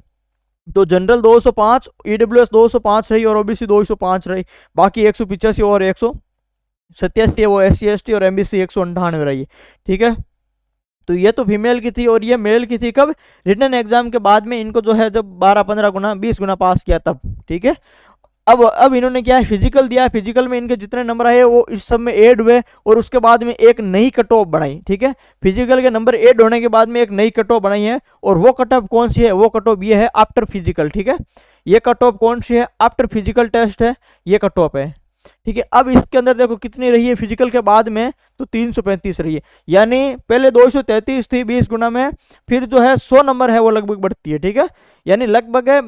तो जनरल 205, EWS 205 रही और OBC 205 रही, बाकी 185 और 187 है वो SC ST और MBC 198 रही, ठीक है। तो ये तो फीमेल की थी, और ये मेल की थी कब, रिटन एग्जाम के बाद में इनको जो है जब 12-15 गुना 20 गुना पास किया तब, ठीक है। अब इन्होंने क्या है फिजिकल दिया, फिजिकल में इनके जितने नंबर आए वो इस सब में ऐड हुए और उसके बाद में एक नई कट ऑफ बढ़ाई, ठीक है। फिजिकल के नंबर ऐड होने के बाद में एक नई कट ऑफ बढ़ाई है, और वो कट ऑफ कौन सी है, वो कट ऑफ ये है आफ्टर फिजिकल, ठीक है। ये कट ऑफ कौन सी है, आफ्टर फिजिकल टेस्ट है, ये कट ऑफ है। ठीक है। अब इसके अंदर देखो कितनी रही है फिजिकल के बाद में, तो 335 रही है। यानी पहले 233 थी 20 गुना में, फिर जो है 100 नंबर है वो लगभग बढ़ती है। ठीक है, यानी लगभग है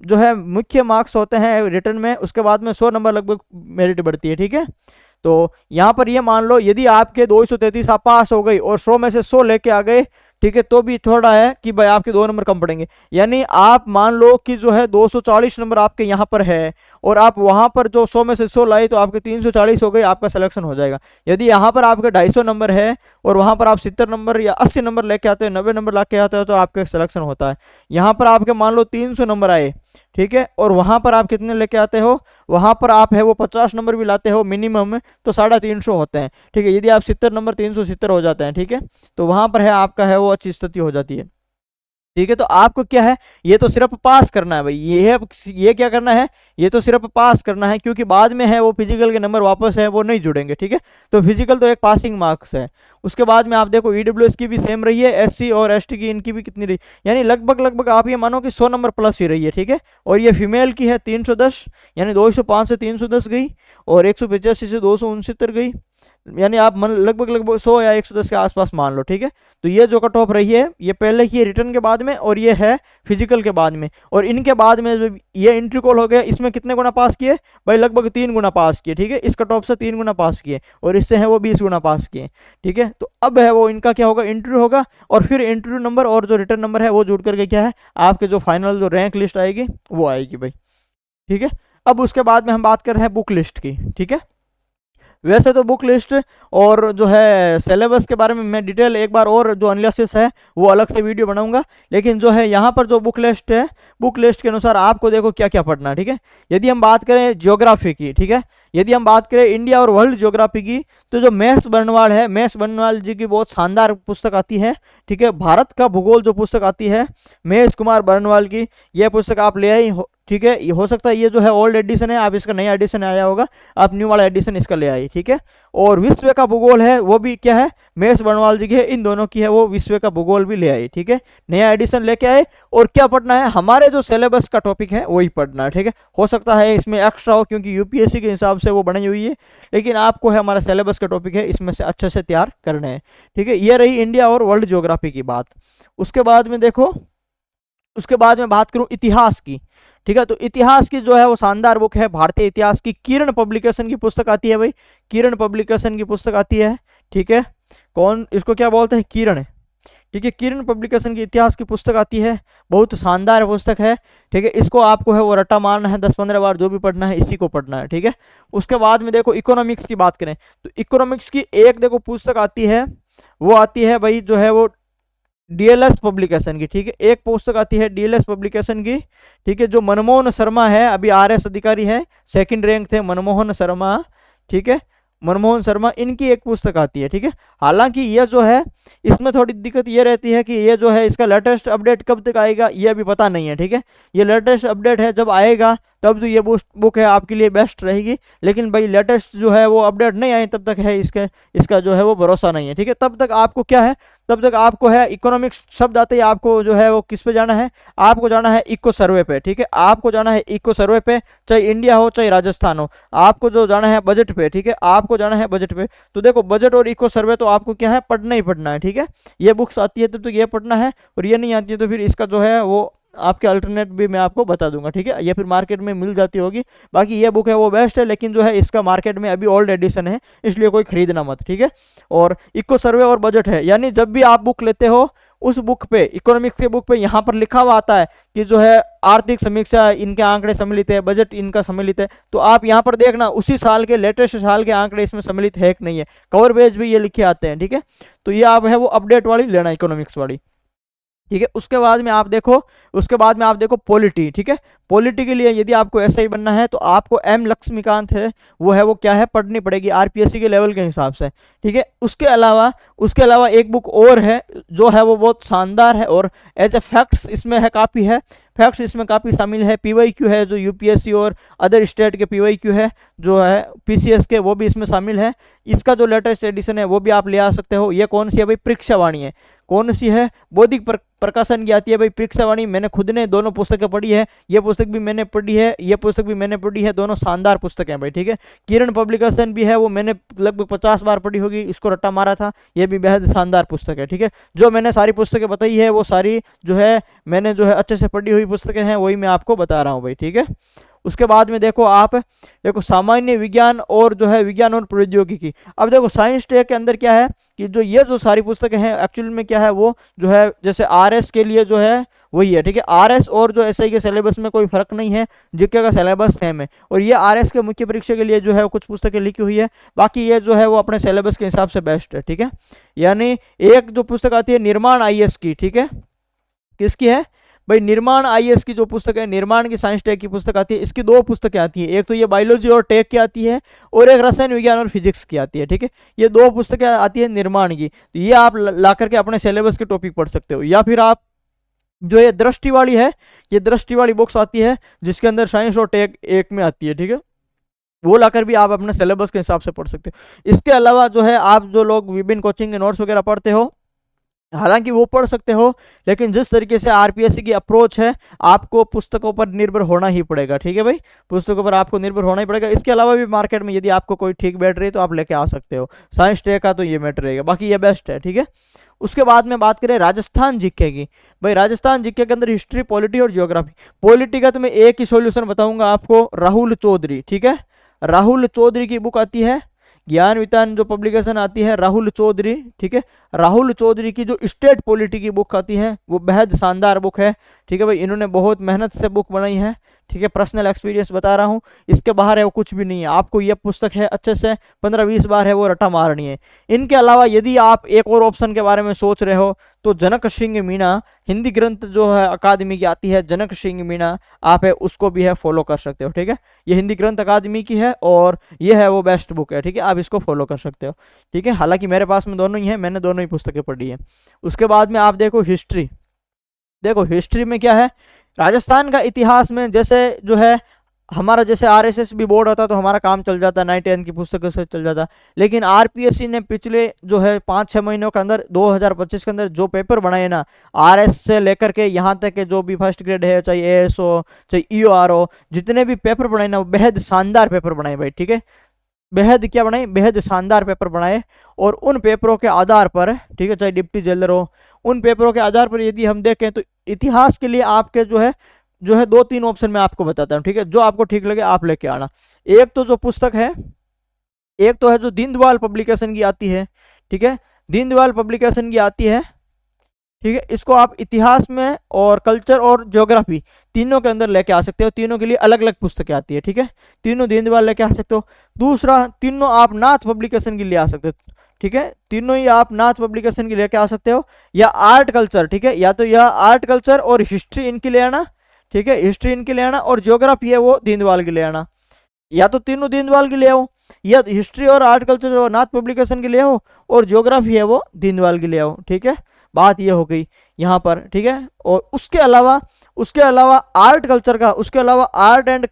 जो है मुख्य मार्क्स होते हैं रिटर्न में, उसके बाद में 100 नंबर लगभग मेरिट बढ़ती है। ठीक है, तो यहाँ पर ये मान लो यदि आपके 233 आप पास हो गई और 100 में से 100 लेके आ गए, ठीक है, तो भी थोड़ा है कि भाई आपके 2 नंबर कम पड़ेंगे। यानी आप मान लो कि जो है 240 नंबर आपके यहाँ पर है और आप वहां पर जो 100 में से 100 लाए तो आपके 340 हो गए, आपका सिलेक्शन हो जाएगा। यदि यहाँ पर आपके 250 नंबर है और वहां पर आप 70 नंबर या 80 नंबर लेके आते हो, 90 नंबर लेके आते हो, तो आपका सिलेक्शन होता है। यहाँ पर आपके मान लो 300 नंबर आए, ठीक है, और वहां पर आप कितने लेके आते हो, वहां पर आप है वो 50 नंबर भी लाते हो मिनिमम में, तो 350 होते हैं। ठीक है, यदि आप 70 नंबर 370 हो जाते हैं, ठीक है, तो वहां पर है आपका है वो अच्छी स्थिति हो जाती है। ठीक है, तो आपको क्या है, ये तो सिर्फ पास करना है भाई, ये क्या करना है, ये तो सिर्फ पास करना है, क्योंकि बाद में है वो फिजिकल के नंबर वापस है वो नहीं जुड़ेंगे। ठीक है, तो फिजिकल तो एक पासिंग मार्क्स है। उसके बाद में आप देखो ईडब्ल्यूएस की भी सेम रही है, एससी और एसटी की इनकी भी कितनी रही, यानी लगभग आप ये मानो कि 100 नंबर प्लस ही रही है। ठीक है, और ये फीमेल की है 310, यानी 205 से 310 गई, और 185 से 269 गई, यानी आप लगभग 100 या 110 के आसपास मान लो। ठीक है, तो ये जो कट ऑफ रही है ये पहले की रिटर्न के बाद में, और ये है फिजिकल के बाद में, और इनके बाद में ये एंट्री कॉल हो गया, इसमें कितने गुना पास किए भाई, लगभग 3 गुना पास किए। ठीक है, इस कट ऑफ से 3 गुना पास किए, और इससे है वो 20 गुना पास किए। ठीक है, तो अब है वो इनका क्या होगा, इंटरव्यू होगा, और फिर इंटरव्यू नंबर और जो रिटर्न नंबर है वो जुड़ करके क्या है आपके जो फाइनल जो रैंक लिस्ट आएगी वो आएगी भाई। ठीक है, अब उसके बाद में हम बात कर रहे हैं बुक लिस्ट की। ठीक है, वैसे तो बुक लिस्ट और जो है सिलेबस के बारे में मैं डिटेल एक बार और जो एनालिसिस है वो अलग से वीडियो बनाऊंगा, लेकिन जो है यहाँ पर जो बुक लिस्ट है, बुक लिस्ट के अनुसार आपको देखो क्या क्या पढ़ना है। ठीक है, यदि हम बात करें ज्योग्राफी की, ठीक है, यदि हम बात करें इंडिया और वर्ल्ड ज्योग्राफी की, तो जो महेश बर्नवाल है, महेश बर्नवाल जी की बहुत शानदार पुस्तक आती है। ठीक है, भारत का भूगोल जो पुस्तक आती है महेश कुमार बर्नवाल की, यह पुस्तक आप ले आई हो। ठीक है, ये हो सकता है ये जो है ओल्ड एडिशन है, आप इसका नया एडिशन आया होगा, आप न्यू वाला एडिशन इसका ले आई। ठीक है, और विश्व का भूगोल है वो भी क्या है महेश बर्नवाल जी की है, इन दोनों की है वो विश्व का भूगोल भी ले आई। ठीक है, नया एडिशन लेके आए, और क्या पढ़ना है, हमारे जो सिलेबस का टॉपिक है वही पढ़ना है। ठीक है, हो सकता है इसमें एक्स्ट्रा हो क्योंकि यूपीएससी के हिसाब से वो बनी हुई है, लेकिन आपको है हमारा सिलेबस का टॉपिक है इसमें से अच्छे से तैयार करने हैं। ठीक है, ये रही इंडिया और वर्ल्ड ज्योग्राफी की बात। उसके बाद में देखो, उसके बाद में बात करूं इतिहास की। ठीक है, तो इतिहास की जो है वो शानदार बुक है भारतीय इतिहास की, किरण पब्लिकेशन की पुस्तक आती है भाई, किरण पब्लिकेशन की पुस्तक आती है। ठीक है, कौन इसको क्या बोलते हैं, किरण। ठीक है, किरण पब्लिकेशन की इतिहास की पुस्तक आती है, बहुत शानदार पुस्तक है। ठीक है, इसको आपको है वो रट्टा मारना है, 10-15 बार जो भी पढ़ना है इसी को पढ़ना है। ठीक है, उसके बाद में देखो इकोनॉमिक्स की बात करें, तो इकोनॉमिक्स की एक देखो पुस्तक आती है, वो आती है भाई जो है वो डीएलएस पब्लिकेशन की। ठीक है, एक पुस्तक आती है डीएलएस पब्लिकेशन की। ठीक है, जो मनमोहन शर्मा है, अभी आरएस अधिकारी है, सेकंड रैंक थे मनमोहन शर्मा। ठीक है, मनमोहन शर्मा, इनकी एक पुस्तक आती है। ठीक है, हालांकि ये जो है इसमें थोड़ी दिक्कत ये रहती है कि ये जो है इसका लेटेस्ट अपडेट कब तक आएगा ये अभी पता नहीं है। ठीक है, ये लेटेस्ट अपडेट है, जब आएगा तब जो ये बुक है आपके लिए बेस्ट रहेगी, लेकिन भाई लेटेस्ट जो है वो अपडेट नहीं आए तब तक है इसका जो है वो भरोसा नहीं है। ठीक है, तब तक आपको क्या है, तब तक आपको है इकोनॉमिक्स शब्द आते ही आपको जो है वो किस पे जाना है, आपको जाना है इको सर्वे पे। ठीक है, आपको जाना है इको सर्वे पे, चाहे इंडिया हो चाहे राजस्थान हो, आपको जो जाना है बजट पे। ठीक है, आपको जाना है बजट पे, तो देखो बजट और इको सर्वे तो आपको क्या है पढ़ना ही पढ़ना है। ठीक है, ये बुक्स आती है तब तो ये पढ़ना है, और ये नहीं आती है तो फिर इसका जो है वो आपके अल्टरनेट भी मैं आपको बता दूंगा। ठीक है, ये फिर मार्केट में मिल जाती होगी, बाकी ये बुक है वो बेस्ट है, लेकिन जो है इसका मार्केट में अभी ओल्ड एडिशन है इसलिए कोई खरीदना मत। ठीक है, और इको सर्वे और बजट है, यानी जब भी आप बुक लेते हो उस बुक पे, इकोनॉमिक्स के बुक पे यहाँ पर लिखा हुआ आता है कि जो है आर्थिक समीक्षा इनके आंकड़े सम्मिलित है, बजट इनका सम्मिलित है, तो आप यहाँ पर देखना उसी साल के लेटेस्ट साल के आंकड़े इसमें सम्मिलित है कि नहीं है, कवर पेज भी ये लिखे आते हैं। ठीक है, तो ये आप है वो अपडेट वाली लेना इकोनॉमिक्स वाली। ठीक है, उसके बाद में आप देखो पॉलिटी। ठीक है, पॉलिटी के लिए यदि आपको ऐसा ही बनना है तो आपको एम लक्ष्मीकांत है वो है वो क्या है पढ़नी पड़ेगी आरपीएससी के लेवल के हिसाब से। ठीक है, उसके अलावा एक बुक और है जो है वो बहुत शानदार है, और एज ए फैक्ट्स इसमें है काफ़ी है, फैक्ट्स इसमें काफ़ी शामिल है, पीवाईक्यू है जो यूपीएससी और अदर स्टेट के पीवाईक्यू है जो है पीसीएस के, वो भी इसमें शामिल है। इसका जो लेटेस्ट एडिशन है वो भी आप ले आ सकते हो। ये कौन सी है भाई, परीक्षावाणी है। कौन सी है, बौद्धिक प्रकाशन की आती है भाई परीक्षावाणी। मैंने खुद ने दोनों पुस्तकें पढ़ी है, ये पुस्तक भी मैंने पढ़ी है, ये पुस्तक भी मैंने पढ़ी है, दोनों शानदार पुस्तकें हैं भाई, ठीक है। किरण पब्लिकेशन भी है, वो मैंने लगभग 50 बार पढ़ी होगी, इसको रट्टा मारा था, ये भी बेहद शानदार पुस्तक है, ठीक है। जो मैंने सारी पुस्तकें बताई है वो सारी जो है मैंने जो है अच्छे से पढ़ी हुई पुस्तकें हैं, वही मैं आपको बता रहा हूँ भाई, ठीक है। उसके बाद में देखो आप, देखो सामान्य विज्ञान और जो है विज्ञान और प्रौद्योगिकी। अब देखो साइंस टेक के अंदर क्या है कि जो ये जो सारी पुस्तकें हैं एक्चुअल में क्या है, वो जो है जैसे आरएस के लिए जो है वही है, ठीक है। आरएस और जो एसआई के सिलेबस में कोई फर्क नहीं है, जीके का सिलेबस सेम है। और ये आरएस के मुख्य परीक्षा के लिए जो है कुछ पुस्तकें लिखी हुई है, बाकी ये जो है वो अपने सिलेबस के हिसाब से बेस्ट है, ठीक है। यानी एक जो पुस्तक आती है निर्माण आईएएस की, ठीक है, किसकी है भाई, निर्माण आईएएस की जो पुस्तक है, निर्माण की साइंस टेक की पुस्तक आती है, इसकी दो पुस्तकें आती है, एक तो ये बायोलॉजी और टेक की आती है और एक रसायन विज्ञान और फिजिक्स की आती है, ठीक है। ये दो पुस्तकें आती है निर्माण की, तो ये आप ला करके अपने सिलेबस के टॉपिक पढ़ सकते हो। या फिर आप जो ये दृष्टि वाली है, ये दृष्टि वाली बुक्स आती है जिसके अंदर साइंस और टेक एक में आती है, ठीक है, वो लाकर भी आप अपने सिलेबस के हिसाब से पढ़ सकते हो। इसके अलावा जो है आप जो लोग विभिन्न कोचिंग के नोट्स वगैरह पढ़ते हो, हालांकि वो पढ़ सकते हो, लेकिन जिस तरीके से आरपीएससी की अप्रोच है, आपको पुस्तकों पर निर्भर होना ही पड़ेगा, ठीक है भाई, पुस्तकों पर आपको निर्भर होना ही पड़ेगा। इसके अलावा भी मार्केट में यदि आपको कोई ठीक बैठ रही है तो आप लेके आ सकते हो, साइंस टेक का तो ये मैटर रहेगा, बाकी ये बेस्ट है, ठीक है। उसके बाद में बात करें राजस्थान जीके की, भाई राजस्थान जीके के अंदर हिस्ट्री, पॉलिटी और जियोग्राफी। पॉलिटी का तो मैं एक ही सॉल्यूशन बताऊंगा आपको, राहुल चौधरी, ठीक है, राहुल चौधरी की बुक आती है, ज्ञान वितान जो पब्लिकेशन आती है राहुल चौधरी, ठीक है। राहुल चौधरी की जो स्टेट पॉलिटी की बुक आती है वो बेहद शानदार बुक है, ठीक है भाई, इन्होंने बहुत मेहनत से बुक बनाई है, ठीक है, पर्सनल एक्सपीरियंस बता रहा हूँ, इसके बाहर है वो कुछ भी नहीं है, आपको ये पुस्तक है अच्छे से 15-20 बार है वो रटा मारनी है। इनके अलावा यदि आप एक और ऑप्शन के बारे में सोच रहे हो तो जनक सिंह मीणा हिंदी ग्रंथ जो है अकादमी की आती है, जनक सिंह मीणा, आप है उसको भी है फॉलो कर सकते हो, ठीक है। ये हिंदी ग्रंथ अकादमी की है और ये है वो बेस्ट बुक है, ठीक है, आप इसको फॉलो कर सकते हो, ठीक है। हालांकि मेरे पास में दोनों ही है, मैंने दोनों ही पुस्तकें पढ़ी है। उसके बाद में आप देखो हिस्ट्री, देखो हिस्ट्री में क्या है, राजस्थान का इतिहास में जैसे जो है हमारा जैसे आरएसएस भी बोर्ड होता तो हमारा काम चल जाता, 9-10 की पुस्तकों से चल जाता, लेकिन आरपीएससी ने पिछले जो है 5-6 महीनों के अंदर 2025 के अंदर जो पेपर बनाए ना, आरएस से लेकर के यहाँ तक के जो भी फर्स्ट ग्रेड है, चाहे एएस हो चाहे ईओआर हो, जितने भी पेपर बनाए ना बेहद शानदार पेपर बनाए भाई, ठीक है, बेहद क्या बनाए, बेहद शानदार पेपर बनाए। और उन पेपरों के आधार पर, ठीक है, चाहे डिप्टी जेलर हो, उन पेपरों के आधार पर यदि हम देखें तो इतिहास के लिए आपके जो है 2-3 ऑप्शन मैं आपको बताता हूँ, ठीक है, जो आपको ठीक लगे आप लेके आना। एक तो जो पुस्तक है, एक तो है जो दीनदयाल पब्लिकेशन की आती है, ठीक है, दीनदयाल पब्लिकेशन की आती है, ठीक है, इसको आप इतिहास में और कल्चर और ज्योग्राफी तीनों के अंदर लेके आ सकते हो, तीनों के लिए अलग अलग पुस्तकें आती है, ठीक है, तीनों दीनदयाल लेके आ सकते हो। दूसरा, तीनों आप नाथ पब्लिकेशन की ले आ सकते हो, ठीक है, तीनों ही आप नाथ पब्लिकेशन की लेके आ सकते हो, या आर्ट कल्चर, ठीक है, या तो यह आर्ट कल्चर और हिस्ट्री इनकी ले आना, ठीक है, हिस्ट्री इनकी ले आना, और ज्योग्राफी है वो दीनदयाल की ले आना, या तो तीनों दीनदयाल की ले आओ, या हिस्ट्री और आर्ट कल्चर और नाथ पब्लिकेशन की ले आओ, और ज्योग्राफी है वो दीनदयाल की ले आओ, ठीक है, बात ये हो गई यहाँ पर, ठीक है। और उसके अलावा आर्ट कल्चर का, उसके अलावा आर्ट एंड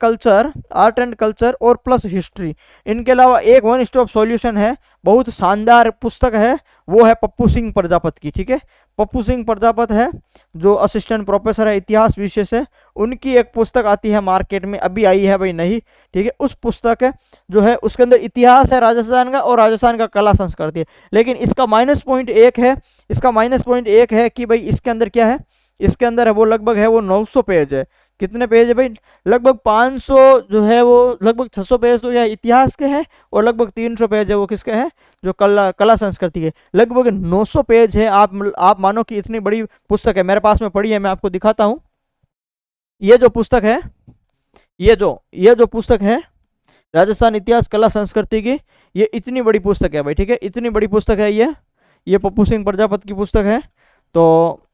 कल्चर और प्लस हिस्ट्री, इनके अलावा एक वन स्टॉप सॉल्यूशन है, बहुत शानदार पुस्तक है, वो है पप्पू सिंह प्रजापत की, ठीक है, पप्पू सिंह प्रजापत है जो असिस्टेंट प्रोफेसर है इतिहास विषय से, उनकी एक पुस्तक आती है मार्केट में, अभी आई है भाई नहीं, ठीक है, उस पुस्तक है जो है उसके अंदर इतिहास है राजस्थान का और राजस्थान का कला संस्कृति है, लेकिन इसका माइनस पॉइंट एक है कि भाई इसके अंदर क्या है, इसके अंदर है वो लगभग है वो 900 पेज है, कितने पेज है भाई, लगभग 500 जो है वो लगभग 600 पेज तो यह इतिहास के हैं और लगभग 300 पेज है वो किसके हैं, जो कला संस्कृति के, लगभग 900 पेज है। आप मानो कि इतनी बड़ी पुस्तक है, मेरे पास में पड़ी है, मैं आपको दिखाता हूँ, ये जो पुस्तक है, ये जो पुस्तक है राजस्थान इतिहास कला संस्कृति की, ये इतनी बड़ी पुस्तक है भाई, ठीक है, इतनी बड़ी पुस्तक है ये पप्पू सिंह प्रजापत की पुस्तक है, तो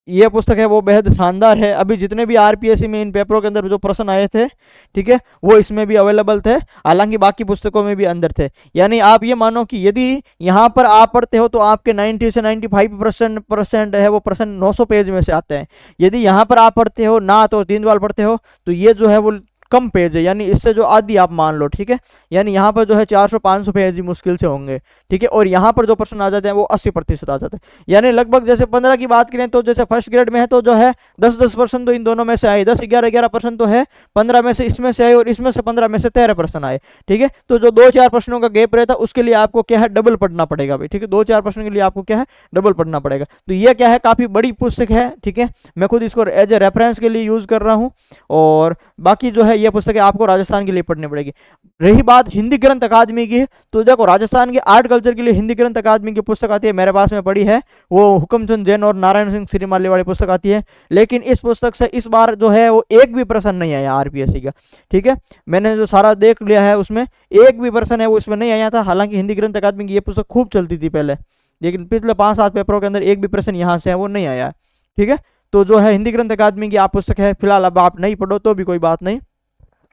ये पुस्तक है वो बेहद शानदार है। अभी जितने भी आरपीएससी में इन पेपरों के अंदर जो प्रश्न आए थे, ठीक है, वो इसमें भी अवेलेबल थे, हालांकि बाकी पुस्तकों में भी अंदर थे। यानी आप ये मानो कि यदि यहाँ पर आप पढ़ते हो तो आपके 90 से 95% है वो प्रश्न 900 पेज में से आते हैं। यदि यहाँ पर आप पढ़ते हो ना तो दीनदयाल पढ़ते हो तो ये जो है वो कम पेज है, यानी इससे जो आधी आप मान लो, ठीक है। यानी यहाँ पर जो है 400-500 पेज ही मुश्किल से होंगे, ठीक है। और यहाँ पर जो प्रश्न आ जाते हैं वो 80% आ जाते हैं, यानी लगभग जैसे 15 की बात करें तो जैसे फर्स्ट ग्रेड में है तो जो है 10-10% तो इन दोनों में से आए, 10-11% तो है, 15 में से इसमें से आए और इसमें से 15 में से 13% आए, ठीक है। तो जो 2-4 प्रश्नों का गैप रहता है उसके लिए आपको क्या है, डबल पढ़ना पड़ेगा भाई, ठीक है। 2-4 प्रश्नों के लिए आपको क्या है, डबल पढ़ना पड़ेगा। तो ये क्या है, काफी बड़ी पुस्तक है, ठीक है। मैं खुद इसको एज ए रेफरेंस के लिए यूज कर रहा हूँ, और बाकी जो है ये पुस्तकें आपको राजस्थान के लिए पढ़नी पड़ेगी। रही बात हिंदी ग्रंथ अकादमी की, तो देखो राजस्थान के आर्ट कल्चर के लिए हिंदी ग्रंथ अकादमी की पुस्तक आती है, मेरे पास में पड़ी है, वो हुक्मचंद जैन और नारायण सिंह श्रीमाली वाली पुस्तक आती है। लेकिन इस पुस्तक से इस बार जो है वो एक भी प्रश्न नहीं आया आरपीएससी का, ठीक है। मैंने जो सारा देख लिया है उसमें एक भी प्रश्न है वो इसमें नहीं आया था। हालांकि हिंदी ग्रंथ अकादमी की ये पुस्तक खूब चलती थी पहले, लेकिन पिछले 5-7 पेपरों के अंदर एक भी प्रश्न यहाँ से है वो नहीं आया, ठीक है। तो जो है हिंदी ग्रंथ अकादमी की आप पुस्तक है, फिलहाल अब आप नहीं पढ़ो तो भी कोई बात नहीं,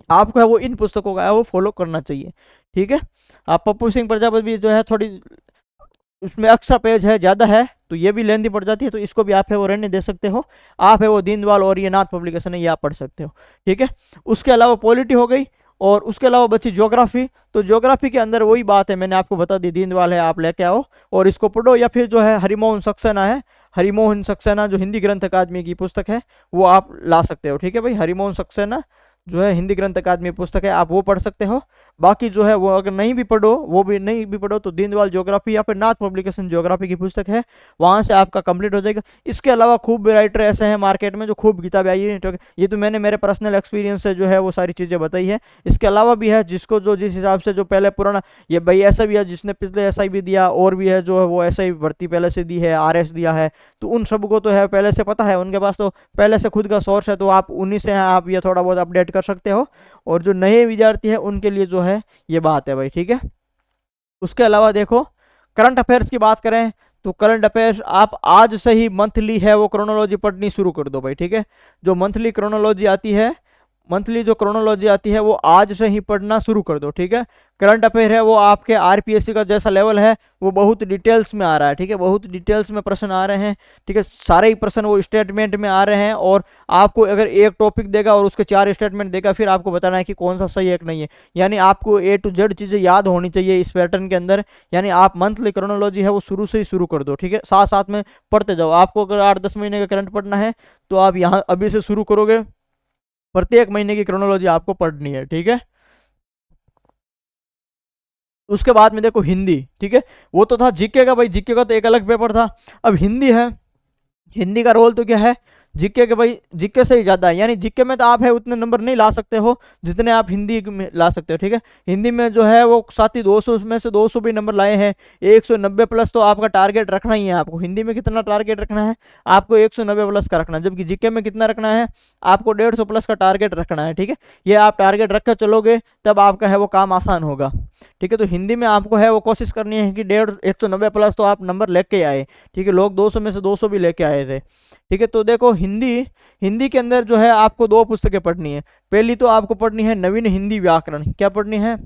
आपको है वो इन पुस्तकों का है वो फॉलो करना चाहिए, ठीक है। आप पप्पू सिंह प्रजापति भी जो है थोड़ी उसमें एक्स्ट्रा पेज है, ज़्यादा है तो ये भी लेंदी पड़ जाती है, तो इसको भी आप है वो रहने दे सकते हो। आप है वो दीनदयाल और ये नाथ पब्लिकेशन है ये आप पढ़ सकते हो, ठीक है। उसके अलावा पॉलिटी हो गई, और उसके अलावा बची ज्योग्राफी। तो ज्योग्राफी के अंदर वही बात है, मैंने आपको बता दी, दीनदयाल है आप लेके आओ और इसको पढ़ो, या फिर जो है हरिमोहन सक्सेना है, हरिमोहन सक्सेना जो हिंदी ग्रंथ अकादमी की पुस्तक है वो आप ला सकते हो, ठीक है भाई। हरिमोहन सक्सेना जो है हिंदी ग्रंथ अकादमी पुस्तक है, आप वो पढ़ सकते हो। बाकी जो है वो अगर नहीं भी पढ़ो, वो भी नहीं भी पढ़ो तो दीनदयाल ज्योग्राफी या फिर नाथ पब्लिकेशन ज्योग्राफी की पुस्तक है, वहां से आपका कंप्लीट हो जाएगा। इसके अलावा खूब राइटर ऐसे हैं मार्केट में जो खूब किताबें आई है, ये तो मैंने मेरे पर्सनल एक्सपीरियंस से जो है वो सारी चीज़ें बताई है। इसके अलावा भी है जिसको जो जिस हिसाब से जो पहले पुराना, ये भाई ऐसा भी है जिसने पिछले एसआई भी दिया, और भी है जो है वो एसआई भर्ती पहले से दी है, आरएस दिया है, तो उन सबको तो है पहले से पता है, उनके पास तो पहले से खुद का सोर्स है, तो आप उन्हीं से आप ये थोड़ा बहुत अपडेट कर सकते हो। और जो नए विद्यार्थी है उनके लिए जो है ये बात है भाई, ठीक है। उसके अलावा देखो करंट अफेयर्स की बात करें तो करंट अफेयर्स आप आज से ही मंथली है वो क्रोनोलॉजी पढ़नी शुरू कर दो भाई, ठीक है। जो मंथली क्रोनोलॉजी आती है, मंथली जो क्रोनोलॉजी आती है वो आज से ही पढ़ना शुरू कर दो, ठीक है। करंट अफेयर है वो आपके आरपीएससी का जैसा लेवल है वो बहुत डिटेल्स में आ रहा है, ठीक है, बहुत डिटेल्स में प्रश्न आ रहे हैं, ठीक है। सारे ही प्रश्न वो स्टेटमेंट में आ रहे हैं, और आपको अगर एक टॉपिक देगा और उसके 4 स्टेटमेंट देगा, फिर आपको बताना है कि कौन सा सही एक नहीं है। यानी आपको A to Z चीज़ें याद होनी चाहिए इस पैटर्न के अंदर। यानी आप मंथली क्रोनोलॉजी है वो शुरू से ही शुरू कर दो, ठीक है, साथ साथ में पढ़ते जाओ। आपको अगर 8-10 महीने का करंट पढ़ना है तो आप यहाँ अभी से शुरू करोगे, प्रत्येक महीने की क्रोनोलॉजी आपको पढ़नी है, ठीक है। उसके बाद में देखो हिंदी, ठीक है, वो तो था जीके का भाई, जीके का तो एक अलग पेपर था। अब हिंदी है, हिंदी का रोल तो क्या है, जीके के भाई जीके से ही ज्यादा है, यानी जीके में तो आप है उतने नंबर नहीं ला सकते हो जितने आप हिंदी में ला सकते हो, ठीक है। हिंदी में जो है वो साथ ही 200 में से 200 भी नंबर लाए हैं, 190 प्लस तो आपका टारगेट रखना ही है। आपको हिंदी में कितना टारगेट रखना है, आपको 190 प्लस का रखना है, जबकि जीके में कितना रखना है, आपको 150 प्लस का टारगेट रखना है, ठीक है। ये आप टारगेट रख कर चलोगे तब आपका है वो काम आसान होगा, ठीक है। तो हिंदी में आपको है वो कोशिश करनी है कि 190 प्लस तो आप नंबर लेके आए, ठीक है। लोग 200 में से 200 भी लेके आए थे, ठीक है। तो देखो हिंदी के अंदर जो है आपको 2 पुस्तकें पढ़नी है। पहली तो आपको पढ़नी है नवीन हिंदी व्याकरण। क्या पढ़नी है,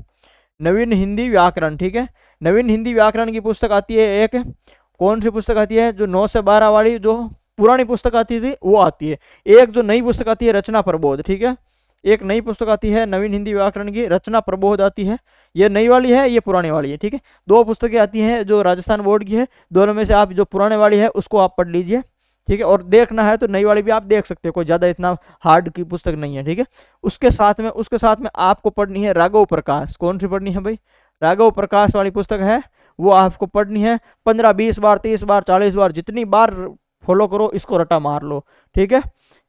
नवीन हिंदी व्याकरण, ठीक है। नवीन हिंदी व्याकरण की पुस्तक आती है एक, कौन सी पुस्तक आती है, जो 9 से 12 वाली जो पुरानी पुस्तक आती थी वो आती है। एक जो नई पुस्तक आती है रचना प्रबोध, ठीक है, एक नई पुस्तक आती है नवीन हिंदी व्याकरण की, रचना प्रबोध आती है। ये नई वाली है, ये पुरानी वाली है, ठीक है। 2 पुस्तकें आती हैं जो राजस्थान बोर्ड की है, दोनों में से आप जो पुराने वाली है उसको आप पढ़ लीजिए, ठीक है। और देखना है तो नई वाली भी आप देख सकते हो, कोई ज़्यादा इतना हार्ड की पुस्तक नहीं है, ठीक है। उसके साथ में आपको पढ़नी है राघव प्रकाश। कौन सी पढ़नी है भाई, राघव प्रकाश वाली पुस्तक है वो आपको पढ़नी है। 15-20 बार, 30 बार, 40 बार, जितनी बार फॉलो करो, इसको रटा मार लो, ठीक है।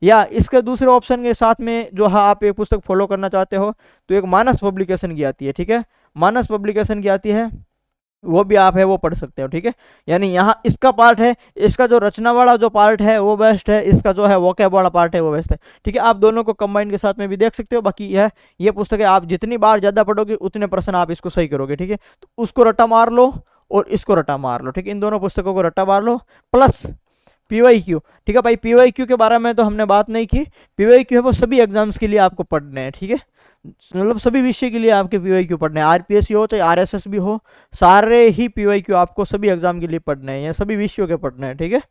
या इसके दूसरे ऑप्शन के साथ में जो है आप एक पुस्तक फॉलो करना चाहते हो तो एक मानस पब्लिकेशन की आती है, ठीक है, मानस पब्लिकेशन की आती है, वो भी आप है वो पढ़ सकते हो, ठीक है। यानी यहाँ इसका पार्ट है, इसका जो रचना वाला जो पार्ट है वो बेस्ट है, इसका जो है वोकैब वाला पार्ट है वो बेस्ट है, ठीक है। आप दोनों को कंबाइन के साथ में भी देख सकते हो। बाकी ये पुस्तकें आप जितनी बार ज़्यादा पढ़ोगे उतने % आप इसको सही करोगे, ठीक है। तो उसको रट्टा मार लो और इसको रट्टा मार लो, ठीक है। इन दोनों पुस्तकों को रट्टा मार लो, प्लस PYQ, ठीक है भाई। PYQ के बारे में तो हमने बात नहीं की, PYQ है वो सभी एग्जाम्स के लिए आपको पढ़ने हैं, ठीक है, मतलब सभी विषय के लिए आपके PYQ पढ़ने हैं, RPSC हो चाहे RSS भी हो, सारे ही PYQ आपको सभी एग्जाम के लिए पढ़ने हैं या सभी विषयों के पढ़ने हैं, ठीक है।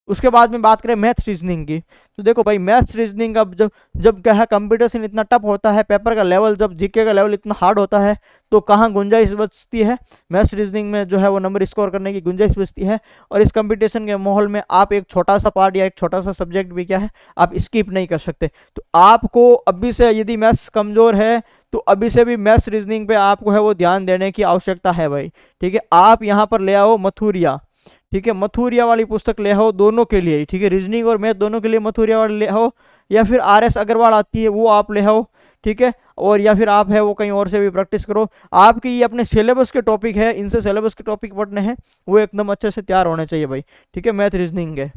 उसके बाद में बात करें मैथ रीजनिंग की, तो देखो भाई मैथ्स रीजनिंग अब जब जब क्या है कंपटीशन इतना टफ होता है, पेपर का लेवल जब जीके का लेवल इतना हार्ड होता है, तो कहाँ गुंजाइश बचती है, मैथ्स रीजनिंग में जो है वो नंबर स्कोर करने की गुंजाइश बचती है। और इस कंपटीशन के माहौल में आप एक छोटा सा पार्ट या एक छोटा सा सब्जेक्ट भी क्या है आप स्किप नहीं कर सकते। तो आपको अभी से यदि मैथ्स कमजोर है तो अभी से भी मैथ्स रीजनिंग पे आपको है वो ध्यान देने की आवश्यकता है भाई। ठीक है, आप यहाँ पर ले आओ मथुरिया, ठीक है, मथुरिया वाली पुस्तक ले आओ दोनों के लिए, ठीक है, रीजनिंग और मैथ दोनों के लिए मथुरिया वाली ले आओ, या फिर RS अग्रवाल आती है वो आप ले आओ, ठीक है, और या फिर आप है वो कहीं और से भी प्रैक्टिस करो। आपके ये अपने सिलेबस के टॉपिक है, इनसे सिलेबस के टॉपिक पढ़ने हैं, वो एकदम अच्छे से तैयार होने चाहिए भाई। ठीक है, मैथ रीजनिंग है,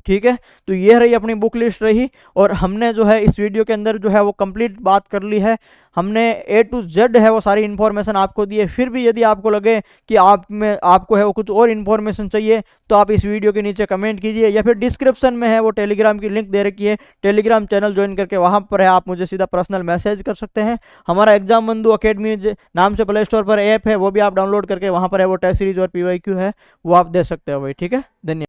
ठीक है। तो ये रही अपनी बुक लिस्ट रही, और हमने जो है इस वीडियो के अंदर जो है वो कंप्लीट बात कर ली है, हमने A to Z है वो सारी इन्फॉर्मेशन आपको दी है। फिर भी यदि आपको लगे कि आपको है वो कुछ और इन्फॉर्मेशन चाहिए, तो आप इस वीडियो के नीचे कमेंट कीजिए, या फिर डिस्क्रिप्शन में है वो टेलीग्राम की लिंक दे रखी है, टेलीग्राम चैनल ज्वाइन करके वहाँ पर है आप मुझे सीधा पर्सनल मैसेज कर सकते हैं। हमारा एग्जाम बंधु अकेडमी नाम से प्ले स्टोर पर ऐप है, वो भी आप डाउनलोड करके वहाँ पर है वो टेस्ट सीरीज और PYQ है वो आप दे सकते हो भाई। ठीक है, धन्यवाद।